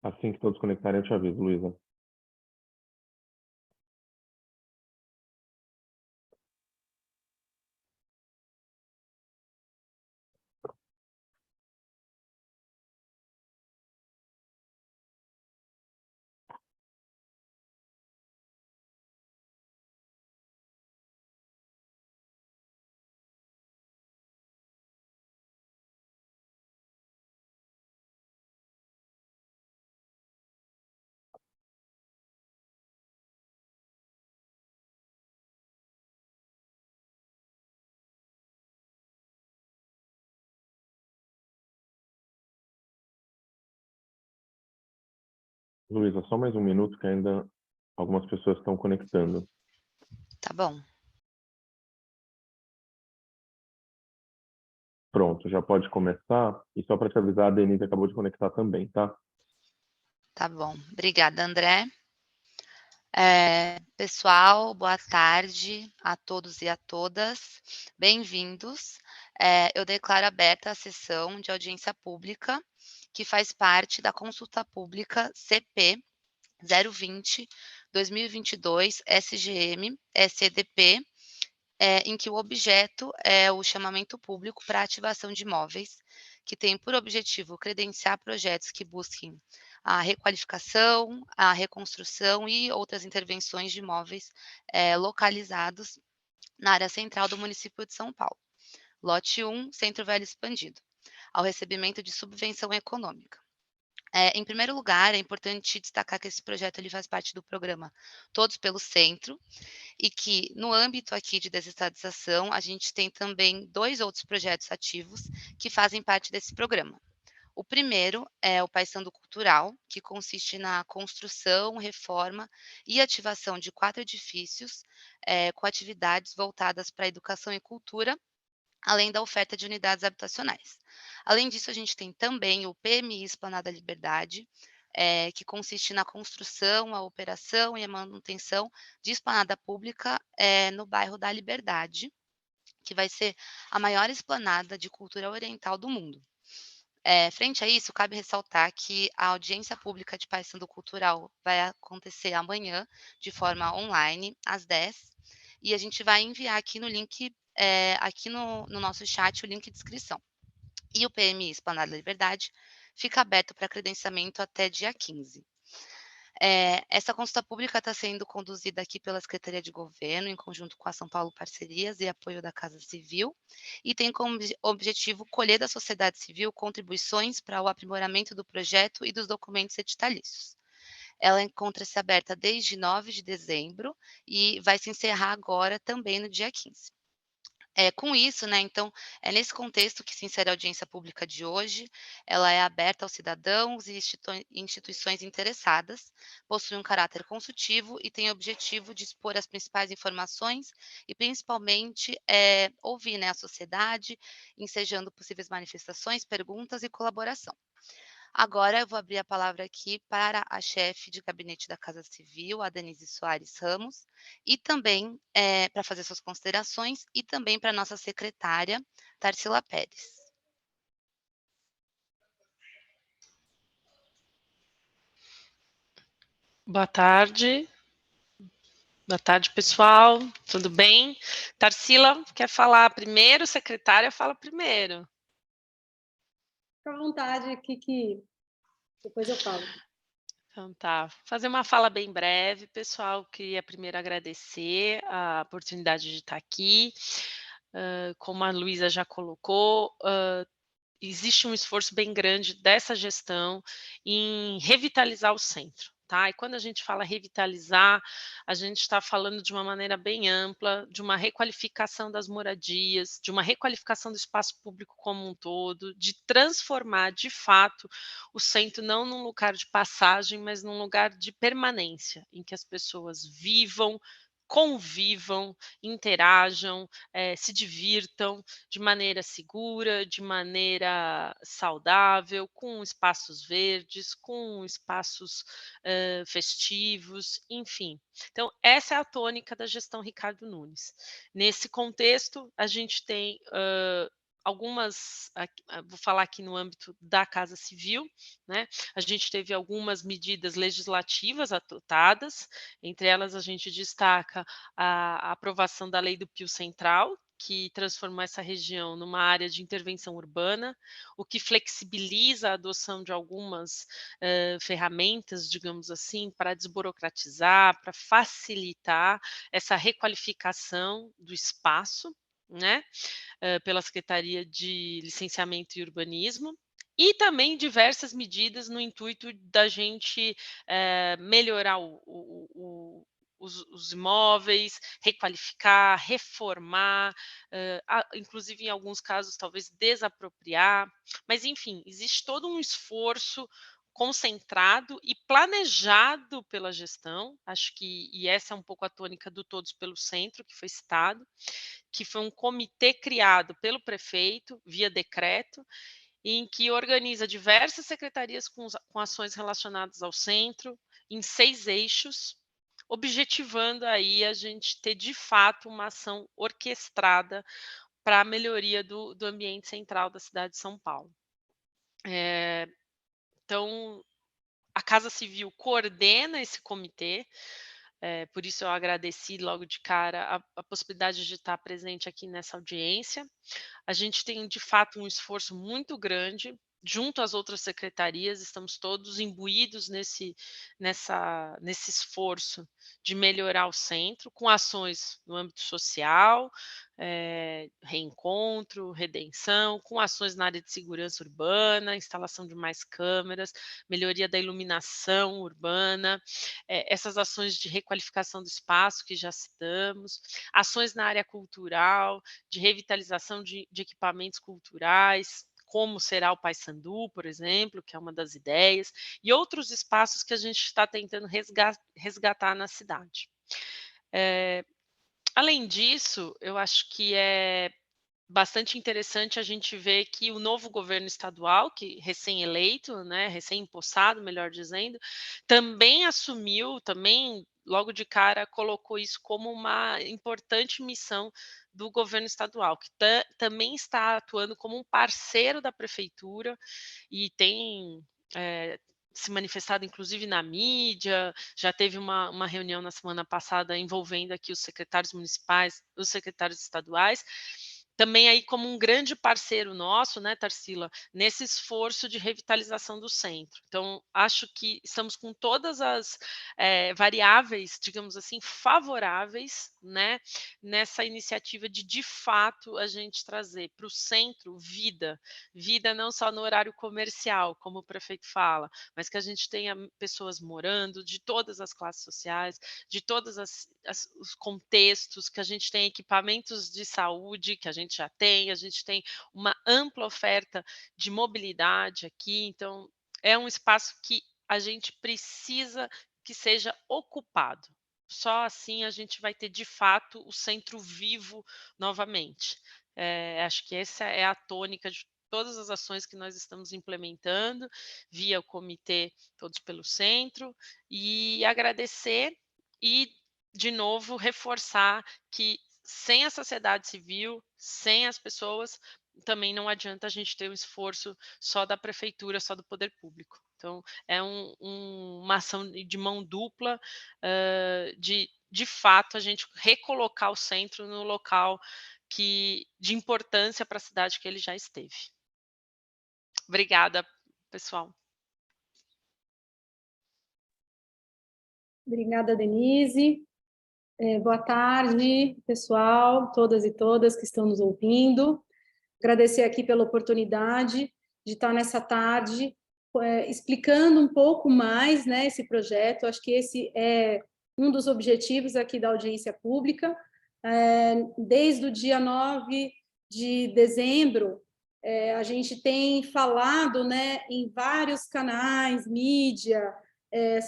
Assim que todos conectarem, eu te aviso, Luísa. Luísa, só mais um minuto que ainda algumas pessoas estão conectando. Tá bom. Pronto, já pode começar. E só para te avisar, a Denise acabou de conectar também, tá? Tá bom. Obrigada, André. Pessoal, boa tarde a todos e a todas. Bem-vindos. Eu declaro aberta a sessão de audiência pública, que faz parte da consulta pública CP 020/2022 SGM SEDP, em que o objeto é o chamamento público para ativação de imóveis, que tem por objetivo credenciar projetos que busquem a requalificação, a reconstrução e outras intervenções de imóveis localizados na área central do município de São Paulo. Lote 1, Centro Velho Expandido, ao recebimento de subvenção econômica. Em primeiro lugar, é importante destacar que esse projeto ele faz parte do programa Todos pelo Centro, e que no âmbito aqui de desestatização, a gente tem também 2 outros projetos ativos que fazem parte desse programa. O primeiro é o Paysandu Cultural, que consiste na construção, reforma e ativação de 4 edifícios, com atividades voltadas para a educação e cultura, além da oferta de unidades habitacionais. Além disso, a gente tem também o PMI Esplanada Liberdade, que consiste na construção, a operação e a manutenção de esplanada pública, no bairro da Liberdade, que vai ser a maior esplanada de cultura oriental do mundo. Frente a isso, cabe ressaltar que a audiência pública de Paysandu Cultural vai acontecer amanhã, de forma online, às 10h, e a gente vai enviar aqui no link, aqui no nosso chat, o link de inscrição. E o PMI Esplanada Liberdade fica aberto para credenciamento até dia 15. Essa consulta pública está sendo conduzida aqui pela Secretaria de Governo, em conjunto com a São Paulo Parcerias e apoio da Casa Civil, e tem como objetivo colher da sociedade civil contribuições para o aprimoramento do projeto e dos documentos editalícios. Ela encontra-se aberta desde 9 de dezembro e vai se encerrar agora também no dia 15. Com isso, né, então, é nesse contexto que se insere a audiência pública de hoje. Ela é aberta aos cidadãos e instituições interessadas, possui um caráter consultivo e tem o objetivo de expor as principais informações e, principalmente, ouvir, né, a sociedade, ensejando possíveis manifestações, perguntas e colaboração. Agora eu vou abrir a palavra aqui para a chefe de gabinete da Casa Civil, a Denise Soares Ramos, e também para fazer suas considerações, e também para a nossa secretária, Tarsila Pérez. Boa tarde. Boa tarde, pessoal. Tudo bem? Tarsila, quer falar primeiro? Secretária fala primeiro. Fica à vontade, que depois eu falo. Então tá, fazer uma fala bem breve, pessoal. Queria primeiro agradecer a oportunidade de estar aqui. Como a Luísa já colocou, existe um esforço bem grande dessa gestão em revitalizar o centro, tá? E quando a gente fala revitalizar, a gente está falando de uma maneira bem ampla, de uma requalificação das moradias, de uma requalificação do espaço público como um todo, de transformar de fato o centro não num lugar de passagem, mas num lugar de permanência, em que as pessoas vivam, convivam, interajam, se divirtam de maneira segura, de maneira saudável, com espaços verdes, com espaços festivos, enfim. Então, essa é a tônica da gestão Ricardo Nunes. Nesse contexto, a gente tem algumas, vou falar aqui no âmbito da Casa Civil, né? A gente teve algumas medidas legislativas adotadas, entre elas a gente destaca a aprovação da Lei do Pio Central, que transformou essa região numa área de intervenção urbana, o que flexibiliza a adoção de algumas ferramentas, digamos assim, para desburocratizar, para facilitar essa requalificação do espaço, né? Pela Secretaria de Licenciamento e Urbanismo, e também diversas medidas no intuito da gente melhorar os imóveis, requalificar, reformar, inclusive em alguns casos talvez desapropriar, mas enfim, existe todo um esforço concentrado e planejado pela gestão, acho que, e essa é um pouco a tônica do Todos pelo Centro, que foi citado, que foi um comitê criado pelo prefeito, via decreto, em que organiza diversas secretarias com ações relacionadas ao centro, em 6 eixos, objetivando aí a gente ter, de fato, uma ação orquestrada para a melhoria do ambiente central da cidade de São Paulo. Então, a Casa Civil coordena esse comitê, por isso eu agradeci logo de cara a possibilidade de estar presente aqui nessa audiência. A gente tem, de fato, um esforço muito grande, junto às outras secretarias, estamos todos imbuídos nesse esforço de melhorar o centro, com ações no âmbito social, reencontro, redenção, com ações na área de segurança urbana, instalação de mais câmeras, melhoria da iluminação urbana, essas ações de requalificação do espaço que já citamos, ações na área cultural, de revitalização de equipamentos culturais, como será o Paissandu, por exemplo, que é uma das ideias, e outros espaços que a gente está tentando resgatar na cidade. Além disso, eu acho que é bastante interessante a gente ver que o novo governo estadual, que recém-eleito, né, recém-empossado, melhor dizendo, também assumiu, também logo de cara colocou isso como uma importante missão do governo estadual, que também está atuando como um parceiro da prefeitura e tem se manifestado inclusive na mídia, já teve uma reunião na semana passada envolvendo aqui os secretários municipais, os secretários estaduais, também aí como um grande parceiro nosso, né, Tarsila, nesse esforço de revitalização do centro. Então, acho que estamos com todas as variáveis, digamos assim, favoráveis, né, nessa iniciativa de fato, a gente trazer para o centro vida não só no horário comercial, como o prefeito fala, mas que a gente tenha pessoas morando de todas as classes sociais, de todos os contextos, que a gente tenha equipamentos de saúde, que a gente já tem, a gente tem uma ampla oferta de mobilidade aqui, então é um espaço que a gente precisa que seja ocupado. Só assim a gente vai ter, de fato, o centro vivo novamente. Acho que essa é a tônica de todas as ações que nós estamos implementando via o comitê Todos pelo Centro, e agradecer e, de novo, reforçar que sem a sociedade civil, sem as pessoas, também não adianta a gente ter um esforço só da prefeitura, só do poder público. Então, é uma ação de mão dupla, de fato, a gente recolocar o centro no local de importância para a cidade que ele já esteve. Obrigada, pessoal. Obrigada, Denise. Boa tarde, pessoal, todas e todas que estão nos ouvindo. Agradecer aqui pela oportunidade de estar nessa tarde explicando um pouco mais, né, esse projeto. Acho que esse é um dos objetivos aqui da audiência pública. Desde o dia 9 de dezembro, a gente tem falado, né, em vários canais, mídia,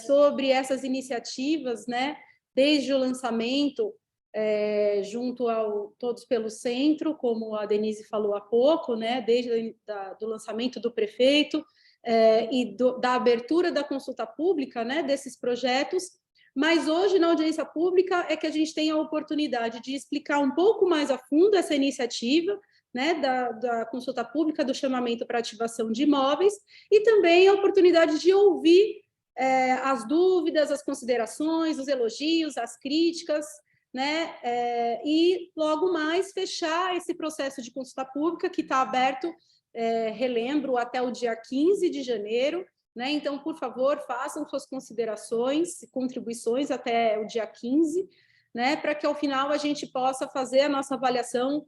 sobre essas iniciativas, né, desde o lançamento, junto ao Todos pelo Centro, como a Denise falou há pouco, né, desde do lançamento do prefeito e da abertura da consulta pública, né, desses projetos, mas hoje, na audiência pública, é que a gente tem a oportunidade de explicar um pouco mais a fundo essa iniciativa, né, da consulta pública, do chamamento para ativação de imóveis, e também a oportunidade de ouvir as dúvidas, as considerações, os elogios, as críticas, né, e logo mais fechar esse processo de consulta pública que está aberto, relembro, até o dia 15 de janeiro, né? Então, por favor, façam suas considerações e contribuições até o dia 15, né, para que ao final a gente possa fazer a nossa avaliação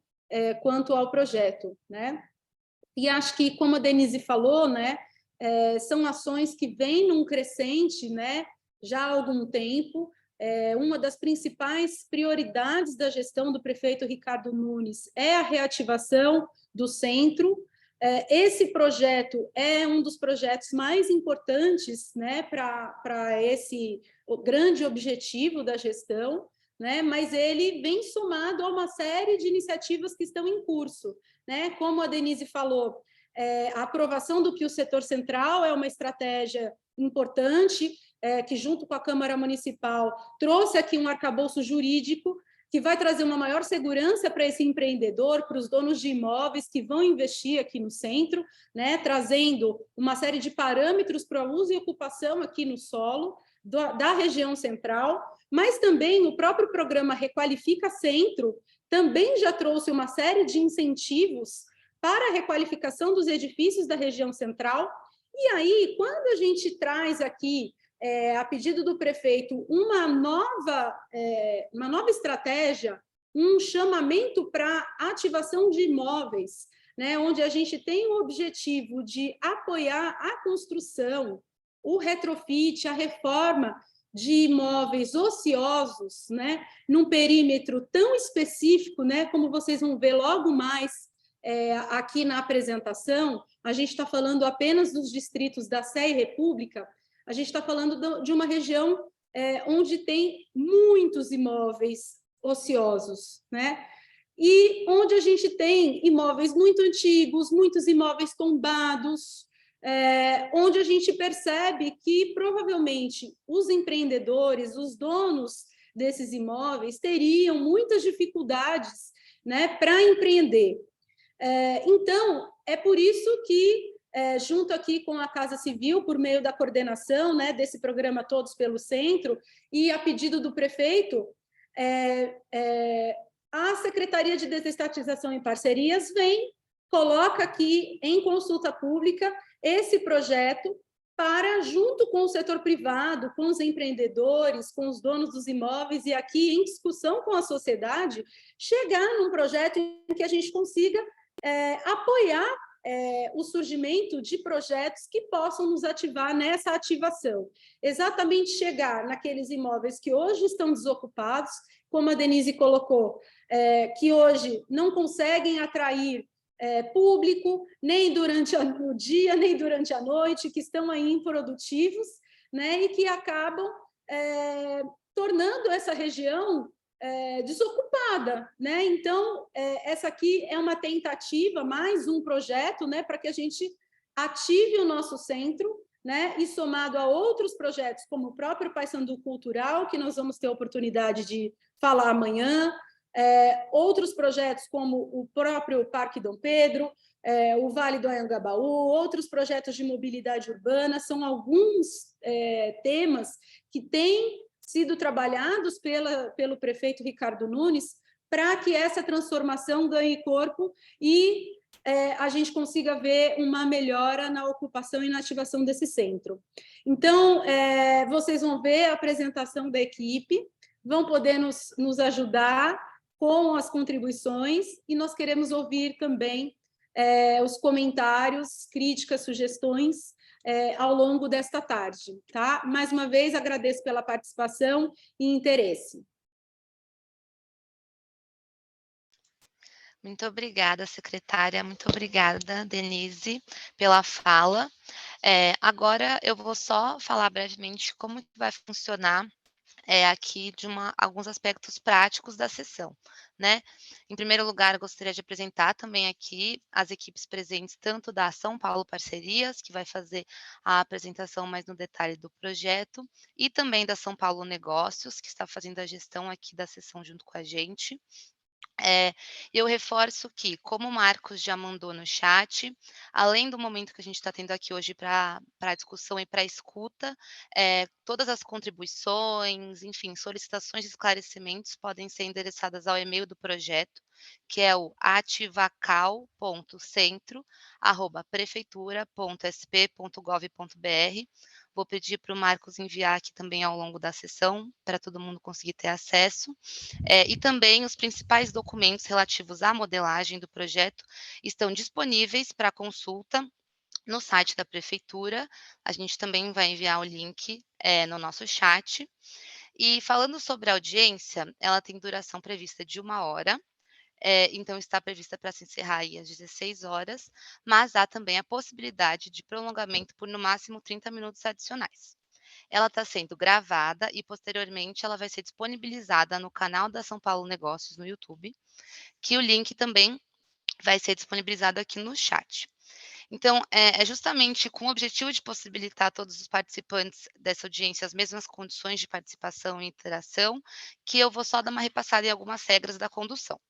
quanto ao projeto, né? E acho que, como a Denise falou, né, são ações que vêm num crescente, né, já há algum tempo. Uma das principais prioridades da gestão do prefeito Ricardo Nunes é a reativação do centro. Esse projeto é um dos projetos mais importantes, né, para esse grande objetivo da gestão, né, mas ele vem somado a uma série de iniciativas que estão em curso, né? Como a Denise falou, a aprovação do Pio Setor Central é uma estratégia importante, que junto com a Câmara Municipal trouxe aqui um arcabouço jurídico que vai trazer uma maior segurança para esse empreendedor, para os donos de imóveis que vão investir aqui no centro, né, trazendo uma série de parâmetros para uso e ocupação aqui no solo da região central, mas também o próprio programa Requalifica Centro também já trouxe uma série de incentivos para a requalificação dos edifícios da região central. E aí, quando a gente traz aqui, a pedido do prefeito, uma nova estratégia, um chamamento para ativação de imóveis, né, onde a gente tem o objetivo de apoiar a construção, o retrofit, a reforma de imóveis ociosos, né, num perímetro tão específico, né, como vocês vão ver logo mais aqui na apresentação. A gente está falando apenas dos distritos da Sé e República. A gente está falando de uma região onde tem muitos imóveis ociosos, né? E onde a gente tem imóveis muito antigos, muitos imóveis tombados, onde a gente percebe que provavelmente os empreendedores, os donos desses imóveis, teriam muitas dificuldades, né, para empreender. Então, é por isso que, junto aqui com a Casa Civil, por meio da coordenação, né, desse programa Todos pelo Centro, e a pedido do prefeito, a Secretaria de Desestatização e Parcerias coloca aqui em consulta pública esse projeto para, junto com o setor privado, com os empreendedores, com os donos dos imóveis, e aqui em discussão com a sociedade, chegar num projeto em que a gente consiga apoiar o surgimento de projetos que possam nos ativar nessa ativação. Exatamente chegar naqueles imóveis que hoje estão desocupados, como a Denise colocou, que hoje não conseguem atrair público, nem durante o dia, nem durante a noite, que estão aí improdutivos, né, e que acabam tornando essa região desocupada, né? Então, essa aqui é uma tentativa, mais um projeto, né, para que a gente ative o nosso centro, né, e somado a outros projetos, como o próprio Paysandu Cultural, que nós vamos ter a oportunidade de falar amanhã, outros projetos como o próprio Parque Dom Pedro, o Vale do Anhangabaú, outros projetos de mobilidade urbana, são alguns temas que têm sido trabalhados pelo prefeito Ricardo Nunes para que essa transformação ganhe corpo e a gente consiga ver uma melhora na ocupação e na ativação desse centro. Então, vocês vão ver a apresentação da equipe, vão poder nos ajudar com as contribuições, e nós queremos ouvir também os comentários, críticas, sugestões ao longo desta tarde, tá? Mais uma vez, agradeço pela participação e interesse. Muito obrigada, secretária. Muito obrigada, Denise, pela fala. Agora, eu vou só falar brevemente como vai funcionar aqui de alguns aspectos práticos da sessão, né? Em primeiro lugar, eu gostaria de apresentar também aqui as equipes presentes, tanto da São Paulo Parcerias, que vai fazer a apresentação mais no detalhe do projeto, e também da São Paulo Negócios, que está fazendo a gestão aqui da sessão junto com a gente. Eu reforço que, como o Marcos já mandou no chat, além do momento que a gente está tendo aqui hoje para discussão e para escuta, todas as contribuições, enfim, solicitações de esclarecimentos podem ser endereçadas ao e-mail do projeto, que é o ativacal.centro@prefeitura.sp.gov.br. Vou pedir para o Marcos enviar aqui também ao longo da sessão, para todo mundo conseguir ter acesso. E também os principais documentos relativos à modelagem do projeto estão disponíveis para consulta no site da prefeitura. A gente também vai enviar o link no nosso chat. E falando sobre a audiência, ela tem duração prevista de 1 hora. Então, está prevista para se encerrar aí às 16 horas, mas há também a possibilidade de prolongamento por no máximo 30 minutos adicionais. Ela está sendo gravada e, posteriormente, ela vai ser disponibilizada no canal da São Paulo Negócios no YouTube, que o link também vai ser disponibilizado aqui no chat. Então, é justamente com o objetivo de possibilitar a todos os participantes dessa audiência as mesmas condições de participação e interação, que eu vou só dar uma repassada em algumas regras da condução.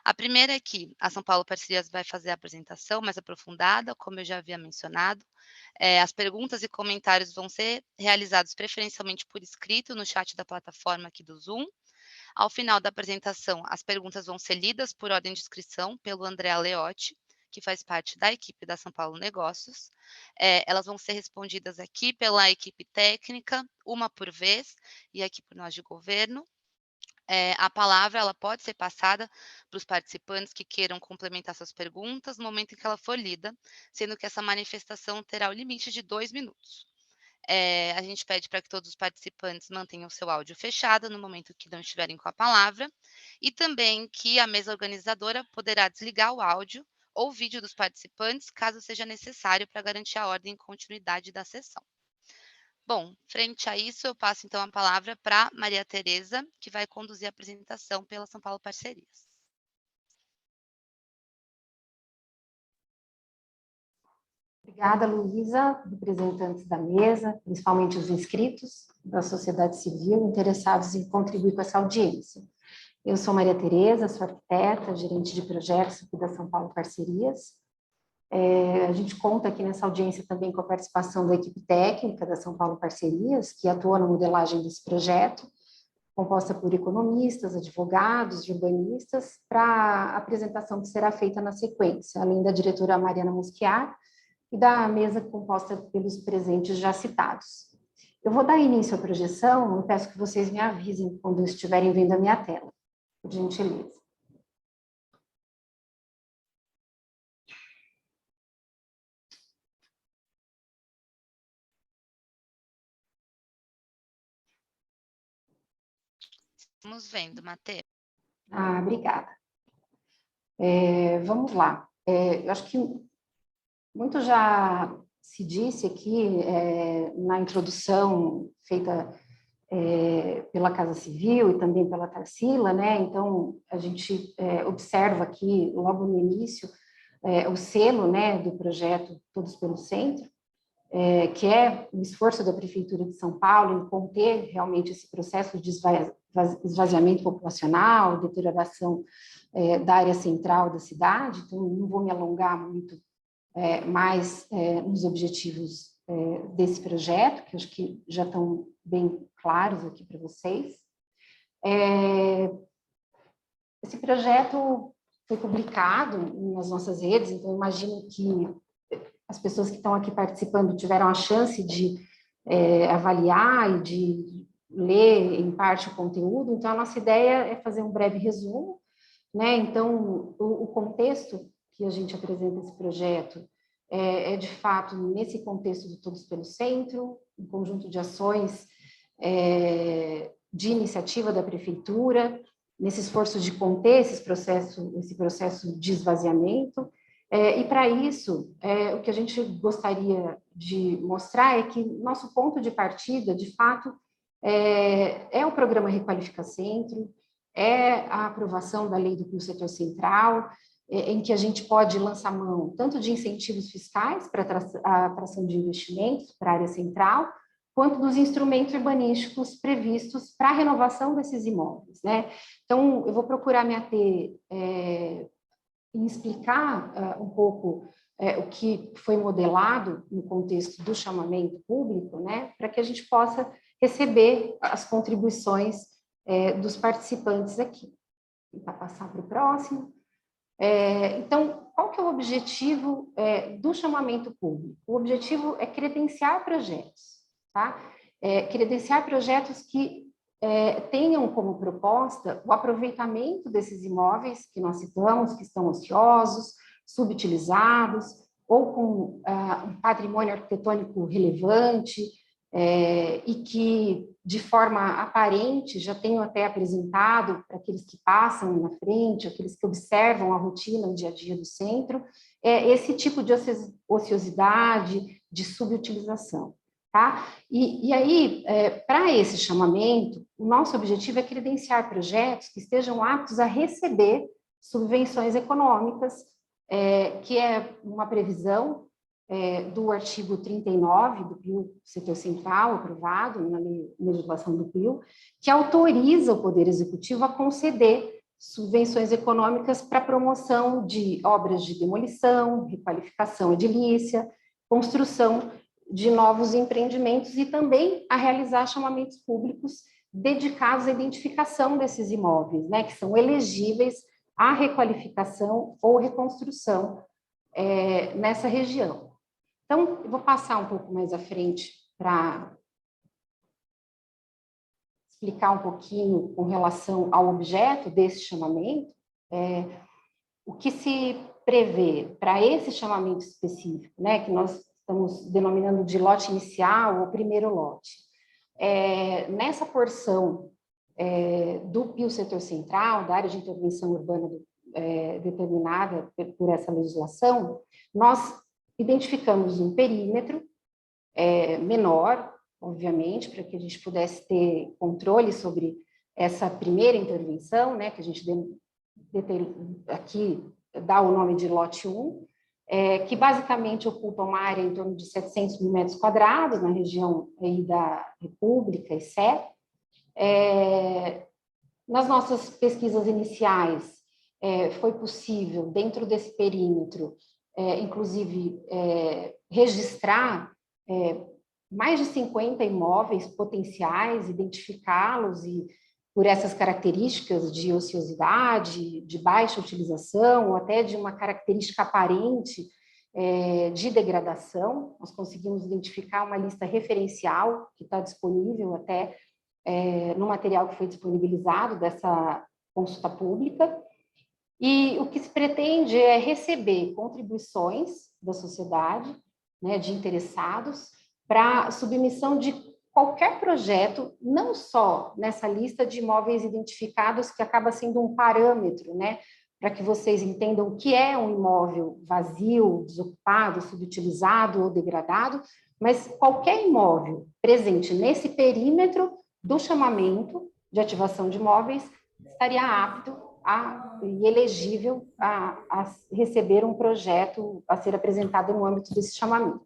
A primeira é que a São Paulo Parcerias vai fazer a apresentação mais aprofundada, como eu já havia mencionado. As perguntas e comentários vão ser realizados preferencialmente por escrito no chat da plataforma aqui do Zoom. Ao final da apresentação, as perguntas vão ser lidas por ordem de inscrição pelo André Aleotti, que faz parte da equipe da São Paulo Negócios. Elas vão ser respondidas aqui pela equipe técnica, uma por vez, e aqui por nós de governo. A palavra ela pode ser passada para os participantes que queiram complementar suas perguntas no momento em que ela for lida, sendo que essa manifestação terá o limite de 2 minutos. A gente pede para que todos os participantes mantenham seu áudio fechado no momento que não estiverem com a palavra, e também que a mesa organizadora poderá desligar o áudio ou vídeo dos participantes, caso seja necessário, para garantir a ordem e continuidade da sessão. Bom, frente a isso, eu passo então a palavra para Maria Tereza, que vai conduzir a apresentação pela São Paulo Parcerias. Obrigada, Luísa, representantes da mesa, principalmente os inscritos da sociedade civil interessados em contribuir com essa audiência. Eu sou Maria Tereza, sou arquiteta, gerente de projetos aqui da São Paulo Parcerias. A gente conta aqui nessa audiência também com a participação da equipe técnica da São Paulo Parcerias, que atua na modelagem desse projeto, composta por economistas, advogados, urbanistas, para a apresentação que será feita na sequência, além da diretora Mariana Moschiar e da mesa composta pelos presentes já citados. Eu vou dar início à projeção e peço que vocês me avisem quando estiverem vendo a minha tela, por gentileza. Estamos vendo, Matheus. Obrigada. Vamos lá. Eu acho que muito já se disse aqui na introdução feita pela Casa Civil e também pela Tarsila, né? Então, a gente observa aqui, logo no início, o selo, né, do projeto Todos pelo Centro, que é o esforço da Prefeitura de São Paulo em conter realmente esse processo de esvaziamento populacional, deterioração da área central da cidade. Então, não vou me alongar muito mais nos objetivos desse projeto, que eu acho que já estão bem claros aqui para vocês. Esse projeto foi publicado nas nossas redes, então imagino que as pessoas que estão aqui participando tiveram a chance de avaliar e de ler em parte o conteúdo. Então, a nossa ideia é fazer um breve resumo, né? Então, o contexto que a gente apresenta esse projeto de fato, nesse contexto de Todos pelo Centro, um conjunto de ações de iniciativa da Prefeitura, nesse esforço de conter esse processo de esvaziamento. E, para isso, o que a gente gostaria de mostrar é que nosso ponto de partida, de fato, é o programa Requalifica Centro, é a aprovação da lei do setor central, em que a gente pode lançar mão tanto de incentivos fiscais para a atração de investimentos para a área central, quanto dos instrumentos urbanísticos previstos para a renovação desses imóveis, né? Então, eu vou procurar me ater em explicar um pouco o que foi modelado no contexto do chamamento público, né, para que a gente possa receber as contribuições dos participantes aqui. Vou passar para o próximo. Então, qual que é o objetivo do chamamento público? O objetivo é credenciar projetos, tá? Credenciar projetos que tenham como proposta o aproveitamento desses imóveis que nós citamos, que estão ociosos, subutilizados, ou com um patrimônio arquitetônico relevante, e que, de forma aparente, já tenho até apresentado para aqueles que passam na frente, aqueles que observam a rotina, o dia a dia do centro, esse tipo de ociosidade, de subutilização. Tá? E aí, para esse chamamento, o nosso objetivo é credenciar projetos que estejam aptos a receber subvenções econômicas, que é uma previsão do artigo 39 do PIL Setor Central, aprovado na legislação do PIL, que autoriza o Poder Executivo a conceder subvenções econômicas para promoção de obras de demolição, requalificação edilícia, construção de novos empreendimentos e também a realizar chamamentos públicos dedicados à identificação desses imóveis, né, que são elegíveis à requalificação ou reconstrução nessa região. Então, eu vou passar um pouco mais à frente para explicar um pouquinho com relação ao objeto desse chamamento, o que se prevê para esse chamamento específico, né, que nós estamos denominando de lote inicial ou primeiro lote. Nessa porção do PIL Setor Central, da área de intervenção urbana determinada por essa legislação, nós identificamos um perímetro menor, obviamente, para que a gente pudesse ter controle sobre essa primeira intervenção, né, que a gente aqui dá o nome de lote 1, que basicamente ocupa uma área em torno de 700 mil metros quadrados, na região aí da República e Sé. Nas nossas pesquisas iniciais, foi possível, dentro desse perímetro, inclusive, registrar mais de 50 imóveis potenciais, identificá-los e por essas características de ociosidade, de baixa utilização, ou até de uma característica aparente de degradação. Nós conseguimos identificar uma lista referencial que está disponível até no material que foi disponibilizado dessa consulta pública. E o que se pretende é receber contribuições da sociedade, né, de interessados, para submissão de qualquer projeto, não só nessa lista de imóveis identificados, que acaba sendo um parâmetro, né, para que vocês entendam o que é um imóvel vazio, desocupado, subutilizado ou degradado, mas qualquer imóvel presente nesse perímetro do chamamento de ativação de imóveis estaria apto e elegível a receber um projeto a ser apresentado no âmbito desse chamamento.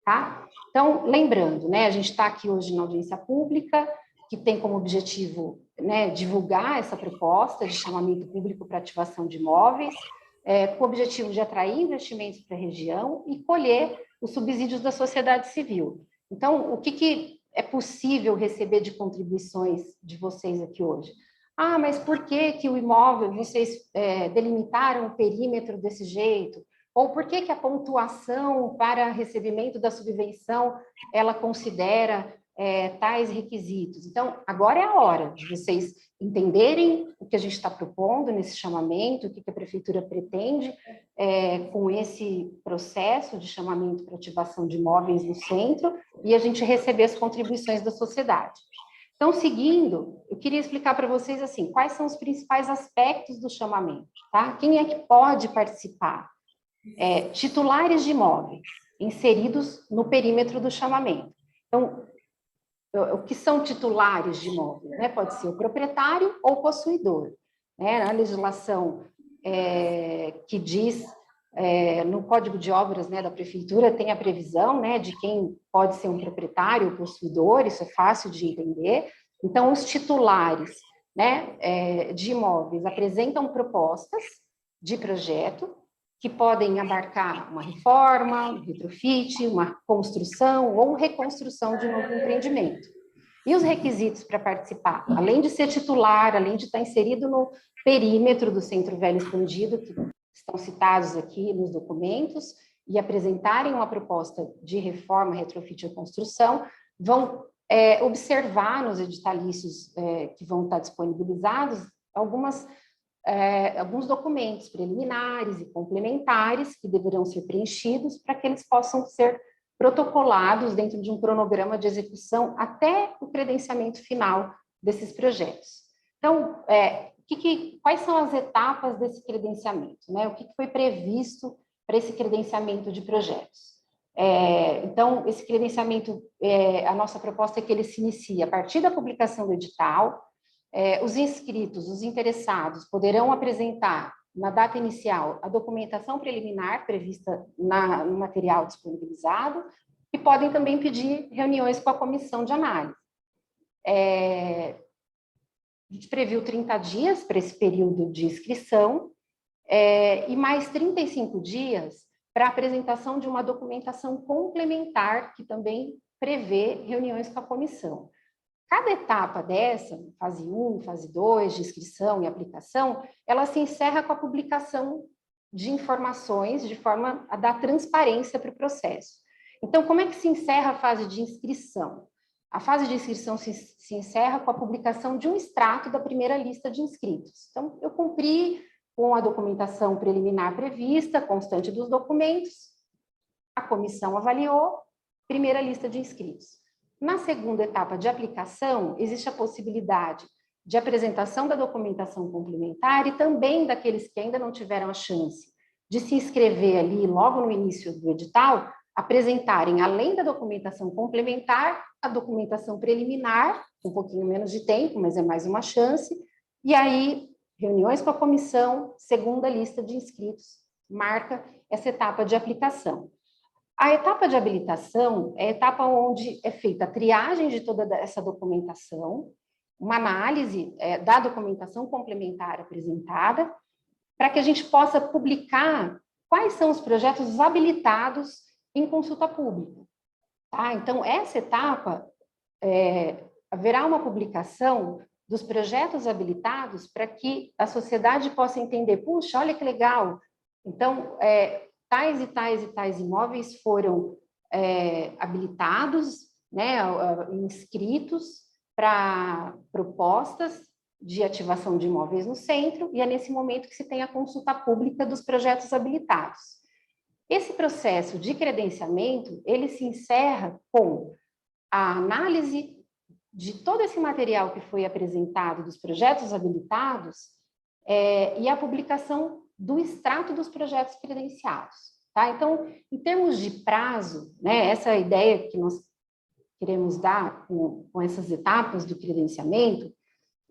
Tá? Então, lembrando, né, a gente está aqui hoje na audiência pública, que tem como objetivo, né, divulgar essa proposta de chamamento público para ativação de imóveis, com o objetivo de atrair investimentos para a região e colher os subsídios da sociedade civil. Então, o que é possível receber de contribuições de vocês aqui hoje? Ah, mas por que o imóvel, vocês delimitaram o perímetro desse jeito? Ou por que a pontuação para recebimento da subvenção, ela considera tais requisitos? Então, agora é a hora de vocês entenderem o que a gente está propondo nesse chamamento, o que a Prefeitura pretende com esse processo de chamamento para ativação de imóveis no centro, e a gente receber as contribuições da sociedade. Então, seguindo, eu queria explicar para vocês assim, quais são os principais aspectos do chamamento, tá? Quem é que pode participar? Titulares de imóveis inseridos no perímetro do chamamento. Então, o que são titulares de imóveis? Né? Pode ser o proprietário ou o possuidor. Né? A legislação que diz no Código de Obras, né, da Prefeitura, tem a previsão, né, de quem pode ser um proprietário ou possuidor, isso é fácil de entender. Então, os titulares, né, de imóveis apresentam propostas de projeto que podem abarcar uma reforma, um retrofit, uma construção ou reconstrução de um novo empreendimento. E os requisitos para participar, além de ser titular, além de estar inserido no perímetro do Centro Velho Expandido, que estão citados aqui nos documentos, e apresentarem uma proposta de reforma, retrofit ou construção, vão observar nos editalícios que vão estar disponibilizados alguns documentos preliminares e complementares que deverão ser preenchidos para que eles possam ser protocolados dentro de um cronograma de execução até o credenciamento final desses projetos. Então, quais são as etapas desse credenciamento, né? O que foi previsto para esse credenciamento de projetos? Então, esse credenciamento, a nossa proposta é que ele se inicie a partir da publicação do edital. Os inscritos, os interessados, poderão apresentar, na data inicial, a documentação preliminar prevista no material disponibilizado e podem também pedir reuniões com a comissão de análise. A gente previu 30 dias para esse período de inscrição e mais 35 dias para a apresentação de uma documentação complementar, que também prevê reuniões com a comissão. Cada etapa dessa, fase 1, fase 2, de inscrição e aplicação, ela se encerra com a publicação de informações de forma a dar transparência para o processo. Então, como é que se encerra a fase de inscrição? A fase de inscrição se encerra com a publicação de um extrato da primeira lista de inscritos. Então, eu cumpri com a documentação preliminar prevista, constante dos documentos, a comissão avaliou, primeira lista de inscritos. Na segunda etapa de aplicação, existe a possibilidade de apresentação da documentação complementar e também daqueles que ainda não tiveram a chance de se inscrever ali logo no início do edital, apresentarem, além da documentação complementar, a documentação preliminar, um pouquinho menos de tempo, mas é mais uma chance, e aí, reuniões com a comissão, segunda lista de inscritos, marca essa etapa de aplicação. A etapa de habilitação é a etapa onde é feita a triagem de toda essa documentação, uma análise da documentação complementar apresentada, para que a gente possa publicar quais são os projetos habilitados em consulta pública. Tá? Então, essa etapa, haverá uma publicação dos projetos habilitados para que a sociedade possa entender, puxa, olha que legal, então, tais e tais e tais imóveis foram habilitados, né, inscritos para propostas de ativação de imóveis no centro, e é nesse momento que se tem a consulta pública dos projetos habilitados. Esse processo de credenciamento, ele se encerra com a análise de todo esse material que foi apresentado dos projetos habilitados e a publicação do extrato dos projetos credenciados. Tá? Então, em termos de prazo, né, essa ideia que nós queremos dar com essas etapas do credenciamento,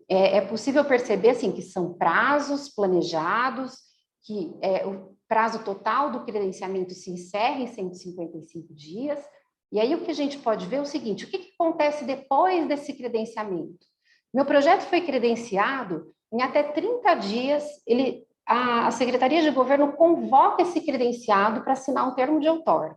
é possível perceber assim, que são prazos planejados, que o prazo total do credenciamento se encerra em 155 dias, e aí o que a gente pode ver é o seguinte, o que acontece depois desse credenciamento? Meu projeto foi credenciado, em até 30 dias, a Secretaria de Governo convoca esse credenciado para assinar um termo de outorga.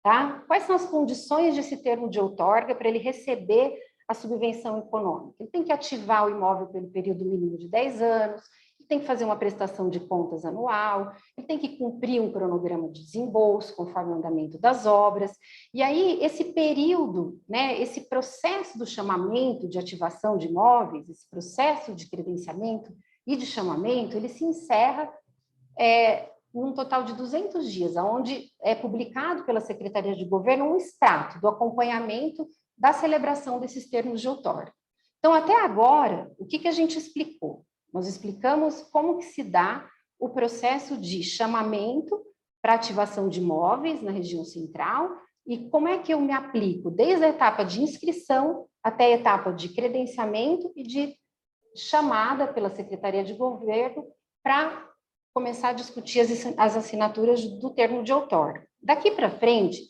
Tá? Quais são as condições desse termo de outorga para ele receber a subvenção econômica? Ele tem que ativar o imóvel pelo período mínimo de 10 anos, ele tem que fazer uma prestação de contas anual, ele tem que cumprir um cronograma de desembolso conforme o andamento das obras. E aí, esse período, né, esse processo do chamamento de ativação de imóveis, esse processo de credenciamento e de chamamento, ele se encerra num total de 200 dias, onde é publicado pela Secretaria de Governo um extrato do acompanhamento da celebração desses termos de outorga. Então, até agora, o que a gente explicou? Nós explicamos como que se dá o processo de chamamento para ativação de imóveis na região central e como é que eu me aplico desde a etapa de inscrição até a etapa de credenciamento e de chamada pela Secretaria de Governo para começar a discutir as assinaturas do termo de outorga. Daqui para frente,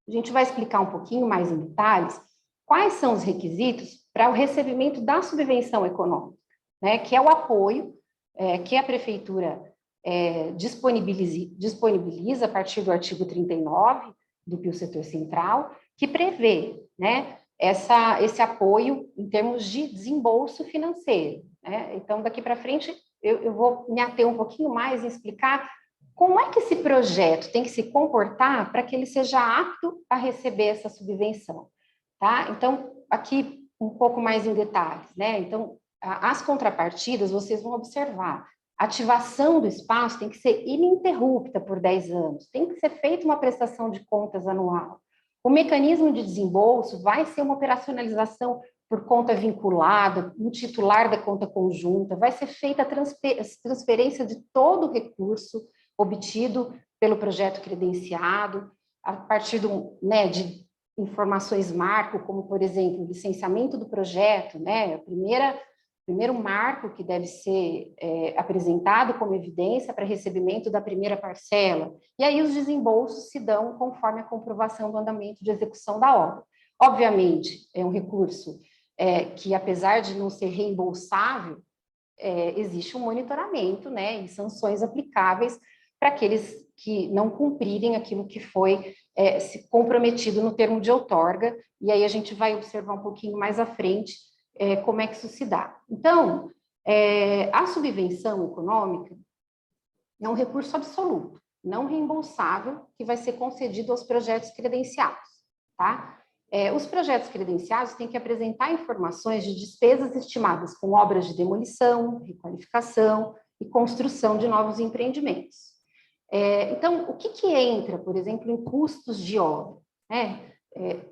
a gente vai explicar um pouquinho mais em detalhes quais são os requisitos para o recebimento da subvenção econômica, né, que é o apoio que a Prefeitura disponibiliza a partir do artigo 39 do PIO Setor Central, que prevê, né, esse apoio em termos de desembolso financeiro, né? Então, daqui para frente, eu vou me ater um pouquinho mais em explicar como é que esse projeto tem que se comportar para que ele seja apto a receber essa subvenção, tá? Então, aqui um pouco mais em detalhes, né? Então, as contrapartidas, vocês vão observar, a ativação do espaço tem que ser ininterrupta por 10 anos, tem que ser feita uma prestação de contas anual. O mecanismo de desembolso vai ser uma operacionalização por conta vinculada, um titular da conta conjunta, vai ser feita a transferência de todo o recurso obtido pelo projeto credenciado, a partir de informações marco, como, por exemplo, o licenciamento do projeto, né? Primeiro marco que deve ser apresentado como evidência para recebimento da primeira parcela. E aí os desembolsos se dão conforme a comprovação do andamento de execução da obra. Obviamente, é um recurso que, apesar de não ser reembolsável, existe um monitoramento, né, e sanções aplicáveis para aqueles que não cumprirem aquilo que foi se comprometido no termo de outorga, e aí a gente vai observar um pouquinho mais à frente como é que isso se dá. Então, a subvenção econômica é um recurso absoluto, não reembolsável, que vai ser concedido aos projetos credenciados, tá? Os projetos credenciados têm que apresentar informações de despesas estimadas com obras de demolição, requalificação e construção de novos empreendimentos. Então, o que entra, por exemplo, em custos de obra?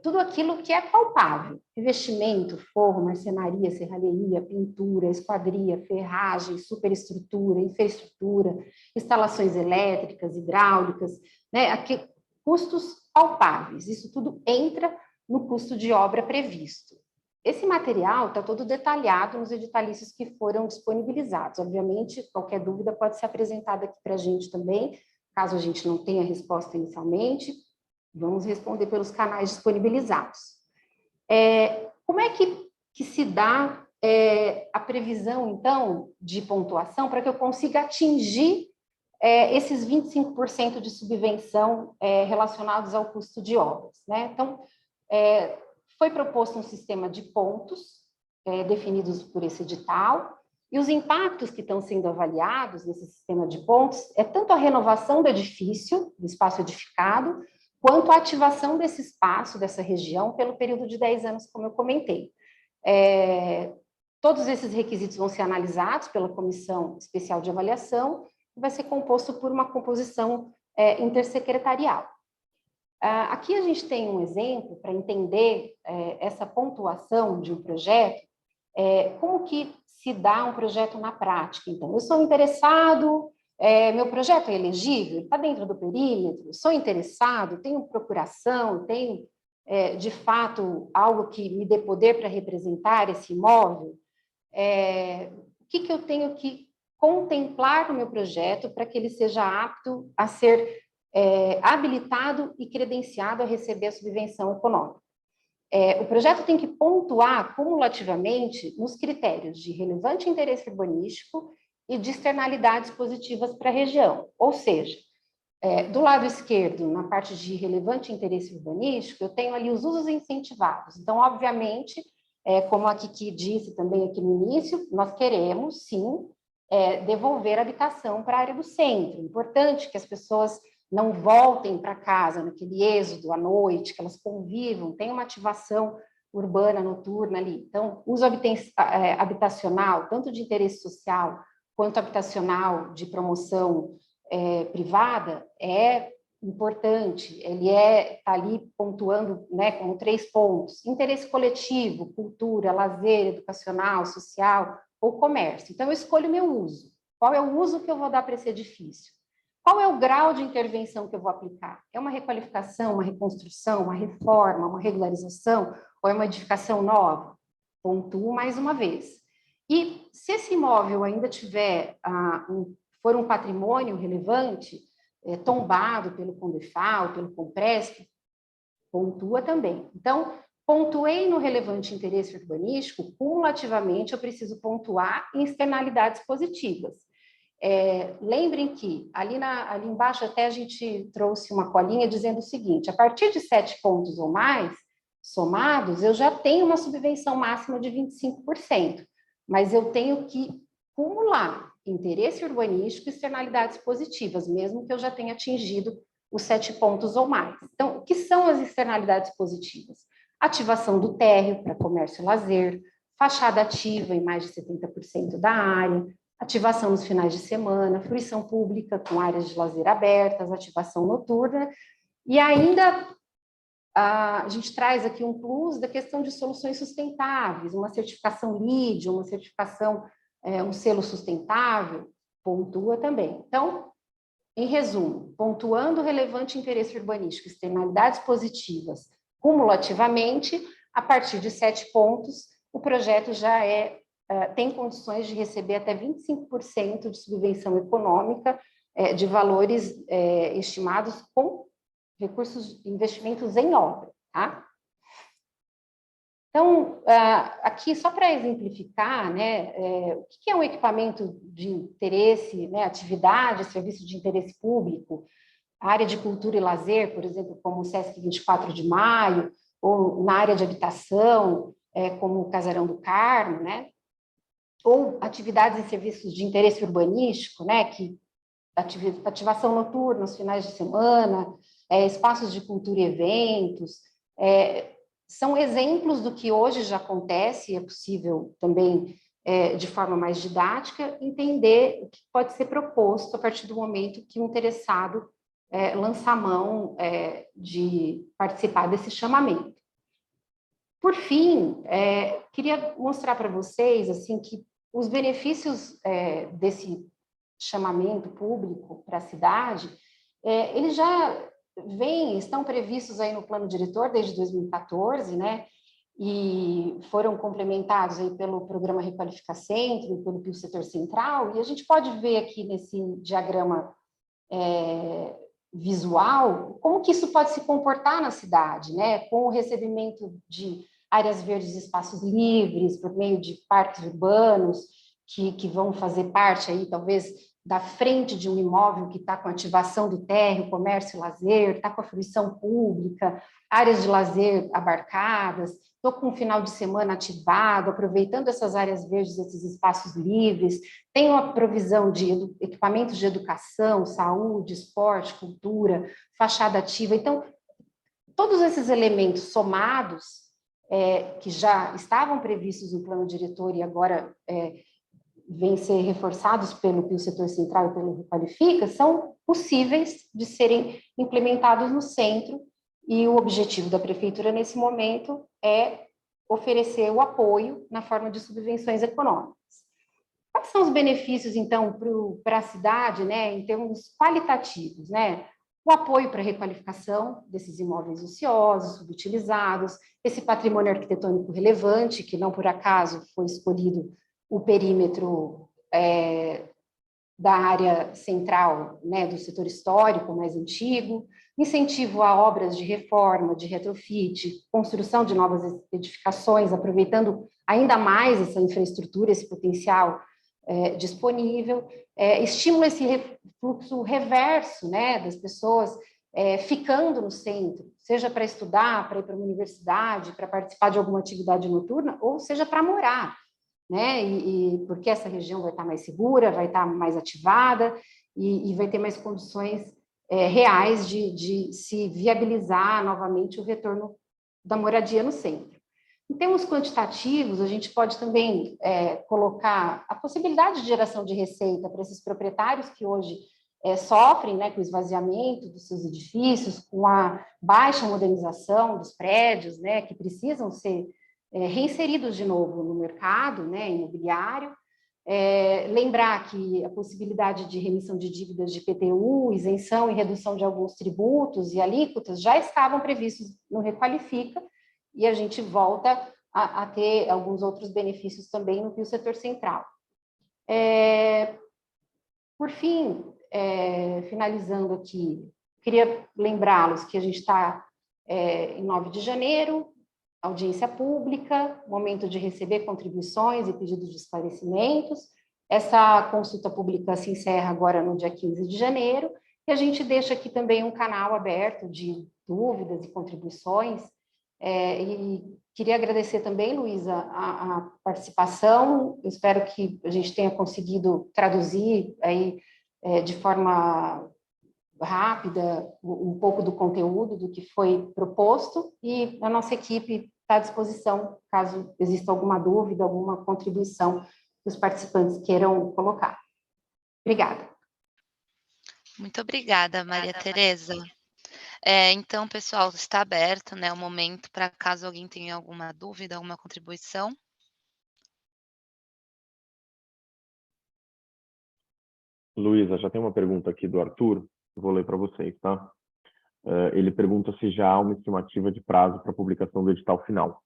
Tudo aquilo que é palpável: revestimento, forro, marcenaria, serralheria, pintura, esquadria, ferragem, superestrutura, infraestrutura, instalações elétricas, hidráulicas, né? Aqui, custos palpáveis, isso tudo entra no custo de obra previsto. Esse material está todo detalhado nos editalícios que foram disponibilizados. Obviamente, qualquer dúvida pode ser apresentada aqui para a gente também, caso a gente não tenha resposta inicialmente, vamos responder pelos canais disponibilizados. Como é que se dá a previsão, então, de pontuação para que eu consiga atingir esses 25% de subvenção relacionados ao custo de obras, né? Então, foi proposto um sistema de pontos definidos por esse edital, e os impactos que estão sendo avaliados nesse sistema de pontos é tanto a renovação do edifício, do espaço edificado, quanto a ativação desse espaço, dessa região, pelo período de 10 anos, como eu comentei. Todos esses requisitos vão ser analisados pela Comissão Especial de Avaliação, e vai ser composto por uma composição intersecretarial. Aqui a gente tem um exemplo para entender essa pontuação de um projeto, como que se dá um projeto na prática. Então, eu sou interessado, meu projeto é elegível, está dentro do perímetro, sou interessado, tenho procuração, tenho, de fato, algo que me dê poder para representar esse imóvel. O que eu tenho que contemplar no meu projeto para que ele seja apto a ser habilitado e credenciado a receber a subvenção econômica. O projeto tem que pontuar cumulativamente nos critérios de relevante interesse urbanístico e de externalidades positivas para a região. Ou seja, do lado esquerdo, na parte de relevante interesse urbanístico, eu tenho ali os usos incentivados. Então, obviamente, como a Kiki disse também aqui no início, nós queremos, sim, devolver a habitação para a área do centro. Importante que as pessoas não voltem para casa naquele êxodo à noite, que elas convivam, tem uma ativação urbana noturna ali. Então, uso habitacional, tanto de interesse social quanto habitacional de promoção privada, é importante. Ele está ali pontuando, né, como 3 pontos: interesse coletivo, cultura, lazer, educacional, social ou comércio. Então, eu escolho o meu uso. Qual é o uso que eu vou dar para esse edifício? Qual é o grau de intervenção que eu vou aplicar? É uma requalificação, uma reconstrução, uma reforma, uma regularização ou é uma edificação nova? Pontuo mais uma vez. E se esse imóvel ainda tiver for um patrimônio relevante, tombado pelo CONDEFAL, pelo CONPRESP, pontua também. Então, pontuei no relevante interesse urbanístico, cumulativamente eu preciso pontuar em externalidades positivas. Lembrem que ali embaixo até a gente trouxe uma colinha dizendo o seguinte: a partir de 7 pontos ou mais, somados, eu já tenho uma subvenção máxima de 25%, mas eu tenho que cumular interesse urbanístico e externalidades positivas, mesmo que eu já tenha atingido os 7 pontos ou mais. Então, o que são as externalidades positivas? Ativação do térreo para comércio e lazer, fachada ativa em mais de 70% da área, ativação nos finais de semana, fruição pública com áreas de lazer abertas, ativação noturna, e ainda a gente traz aqui um plus da questão de soluções sustentáveis, uma certificação LEED, uma certificação, um selo sustentável, pontua também. Então, em resumo, pontuando o relevante interesse urbanístico, externalidades positivas, cumulativamente, a partir de 7 pontos, o projeto já tem condições de receber até 25% de subvenção econômica de valores estimados com recursos, investimentos em obra, tá? Então, aqui, só para exemplificar, né, o que é um equipamento de interesse, né, atividade, serviço de interesse público, área de cultura e lazer, por exemplo, como o Sesc 24 de Maio, ou na área de habitação, como o Casarão do Carmo, né, ou atividades e serviços de interesse urbanístico, né, que ativação noturna nos finais de semana, espaços de cultura e eventos, são exemplos do que hoje já acontece, e é possível também, de forma mais didática, entender o que pode ser proposto a partir do momento que o interessado lança a mão de participar desse chamamento. Por fim, queria mostrar para vocês assim, que os benefícios desse chamamento público para a cidade, eles já estão previstos aí no plano diretor desde 2014, né? E foram complementados aí pelo programa Requalifica Centro e pelo Pio Setor Central, e a gente pode ver aqui nesse diagrama visual como que isso pode se comportar na cidade, né? Com o recebimento de áreas verdes e espaços livres, por meio de parques urbanos, que vão fazer parte aí, talvez, da frente de um imóvel que está com ativação do térreo, comércio e lazer, está com a fruição pública, áreas de lazer abarcadas, estou com um final de semana ativado, aproveitando essas áreas verdes, esses espaços livres, tenho a provisão de equipamentos de educação, saúde, esporte, cultura, fachada ativa. Então, todos esses elementos somados, que já estavam previstos no plano diretor e agora vêm ser reforçados pelo Pio Setor Central e pelo Requalifica, são possíveis de serem implementados no centro, e o objetivo da prefeitura nesse momento é oferecer o apoio na forma de subvenções econômicas. Quais são os benefícios, então, para a cidade, né, em termos qualitativos, né? O apoio para a requalificação desses imóveis ociosos, subutilizados, esse patrimônio arquitetônico relevante, que não por acaso foi escolhido o perímetro da área central, né, do setor histórico mais antigo, incentivo a obras de reforma, de retrofit, construção de novas edificações, aproveitando ainda mais essa infraestrutura, esse potencial disponível, estimula esse fluxo reverso, né, das pessoas ficando no centro, seja para estudar, para ir para uma universidade, para participar de alguma atividade noturna, ou seja para morar, né, porque essa região vai estar mais segura, vai estar mais ativada e vai ter mais condições reais de se viabilizar novamente o retorno da moradia no centro. Em termos quantitativos, a gente pode também colocar a possibilidade de geração de receita para esses proprietários que hoje sofrem, né, com o esvaziamento dos seus edifícios, com a baixa modernização dos prédios, né, que precisam ser reinseridos de novo no mercado, né, imobiliário. Lembrar que a possibilidade de remissão de dívidas de IPTU, isenção e redução de alguns tributos e alíquotas já estavam previstos no Requalifica, e a gente volta a ter alguns outros benefícios também no Pio Setor Central. Por fim, finalizando aqui, queria lembrá-los que a gente está em 9 de janeiro, audiência pública, momento de receber contribuições e pedidos de esclarecimentos. Essa consulta pública se encerra agora no dia 15 de janeiro, e a gente deixa aqui também um canal aberto de dúvidas e contribuições. E queria agradecer também, Luísa, a participação. Eu espero que a gente tenha conseguido traduzir aí, de forma rápida um pouco do conteúdo do que foi proposto, e a nossa equipe está à disposição caso exista alguma dúvida, alguma contribuição que os participantes queiram colocar. Obrigada. Muito obrigada, Maria Tereza. Então, pessoal, está aberto, né, o momento para caso alguém tenha alguma dúvida, alguma contribuição. Luísa, já tem uma pergunta aqui do Arthur, vou ler para vocês, tá? Ele pergunta se já há uma estimativa de prazo para a publicação do edital final.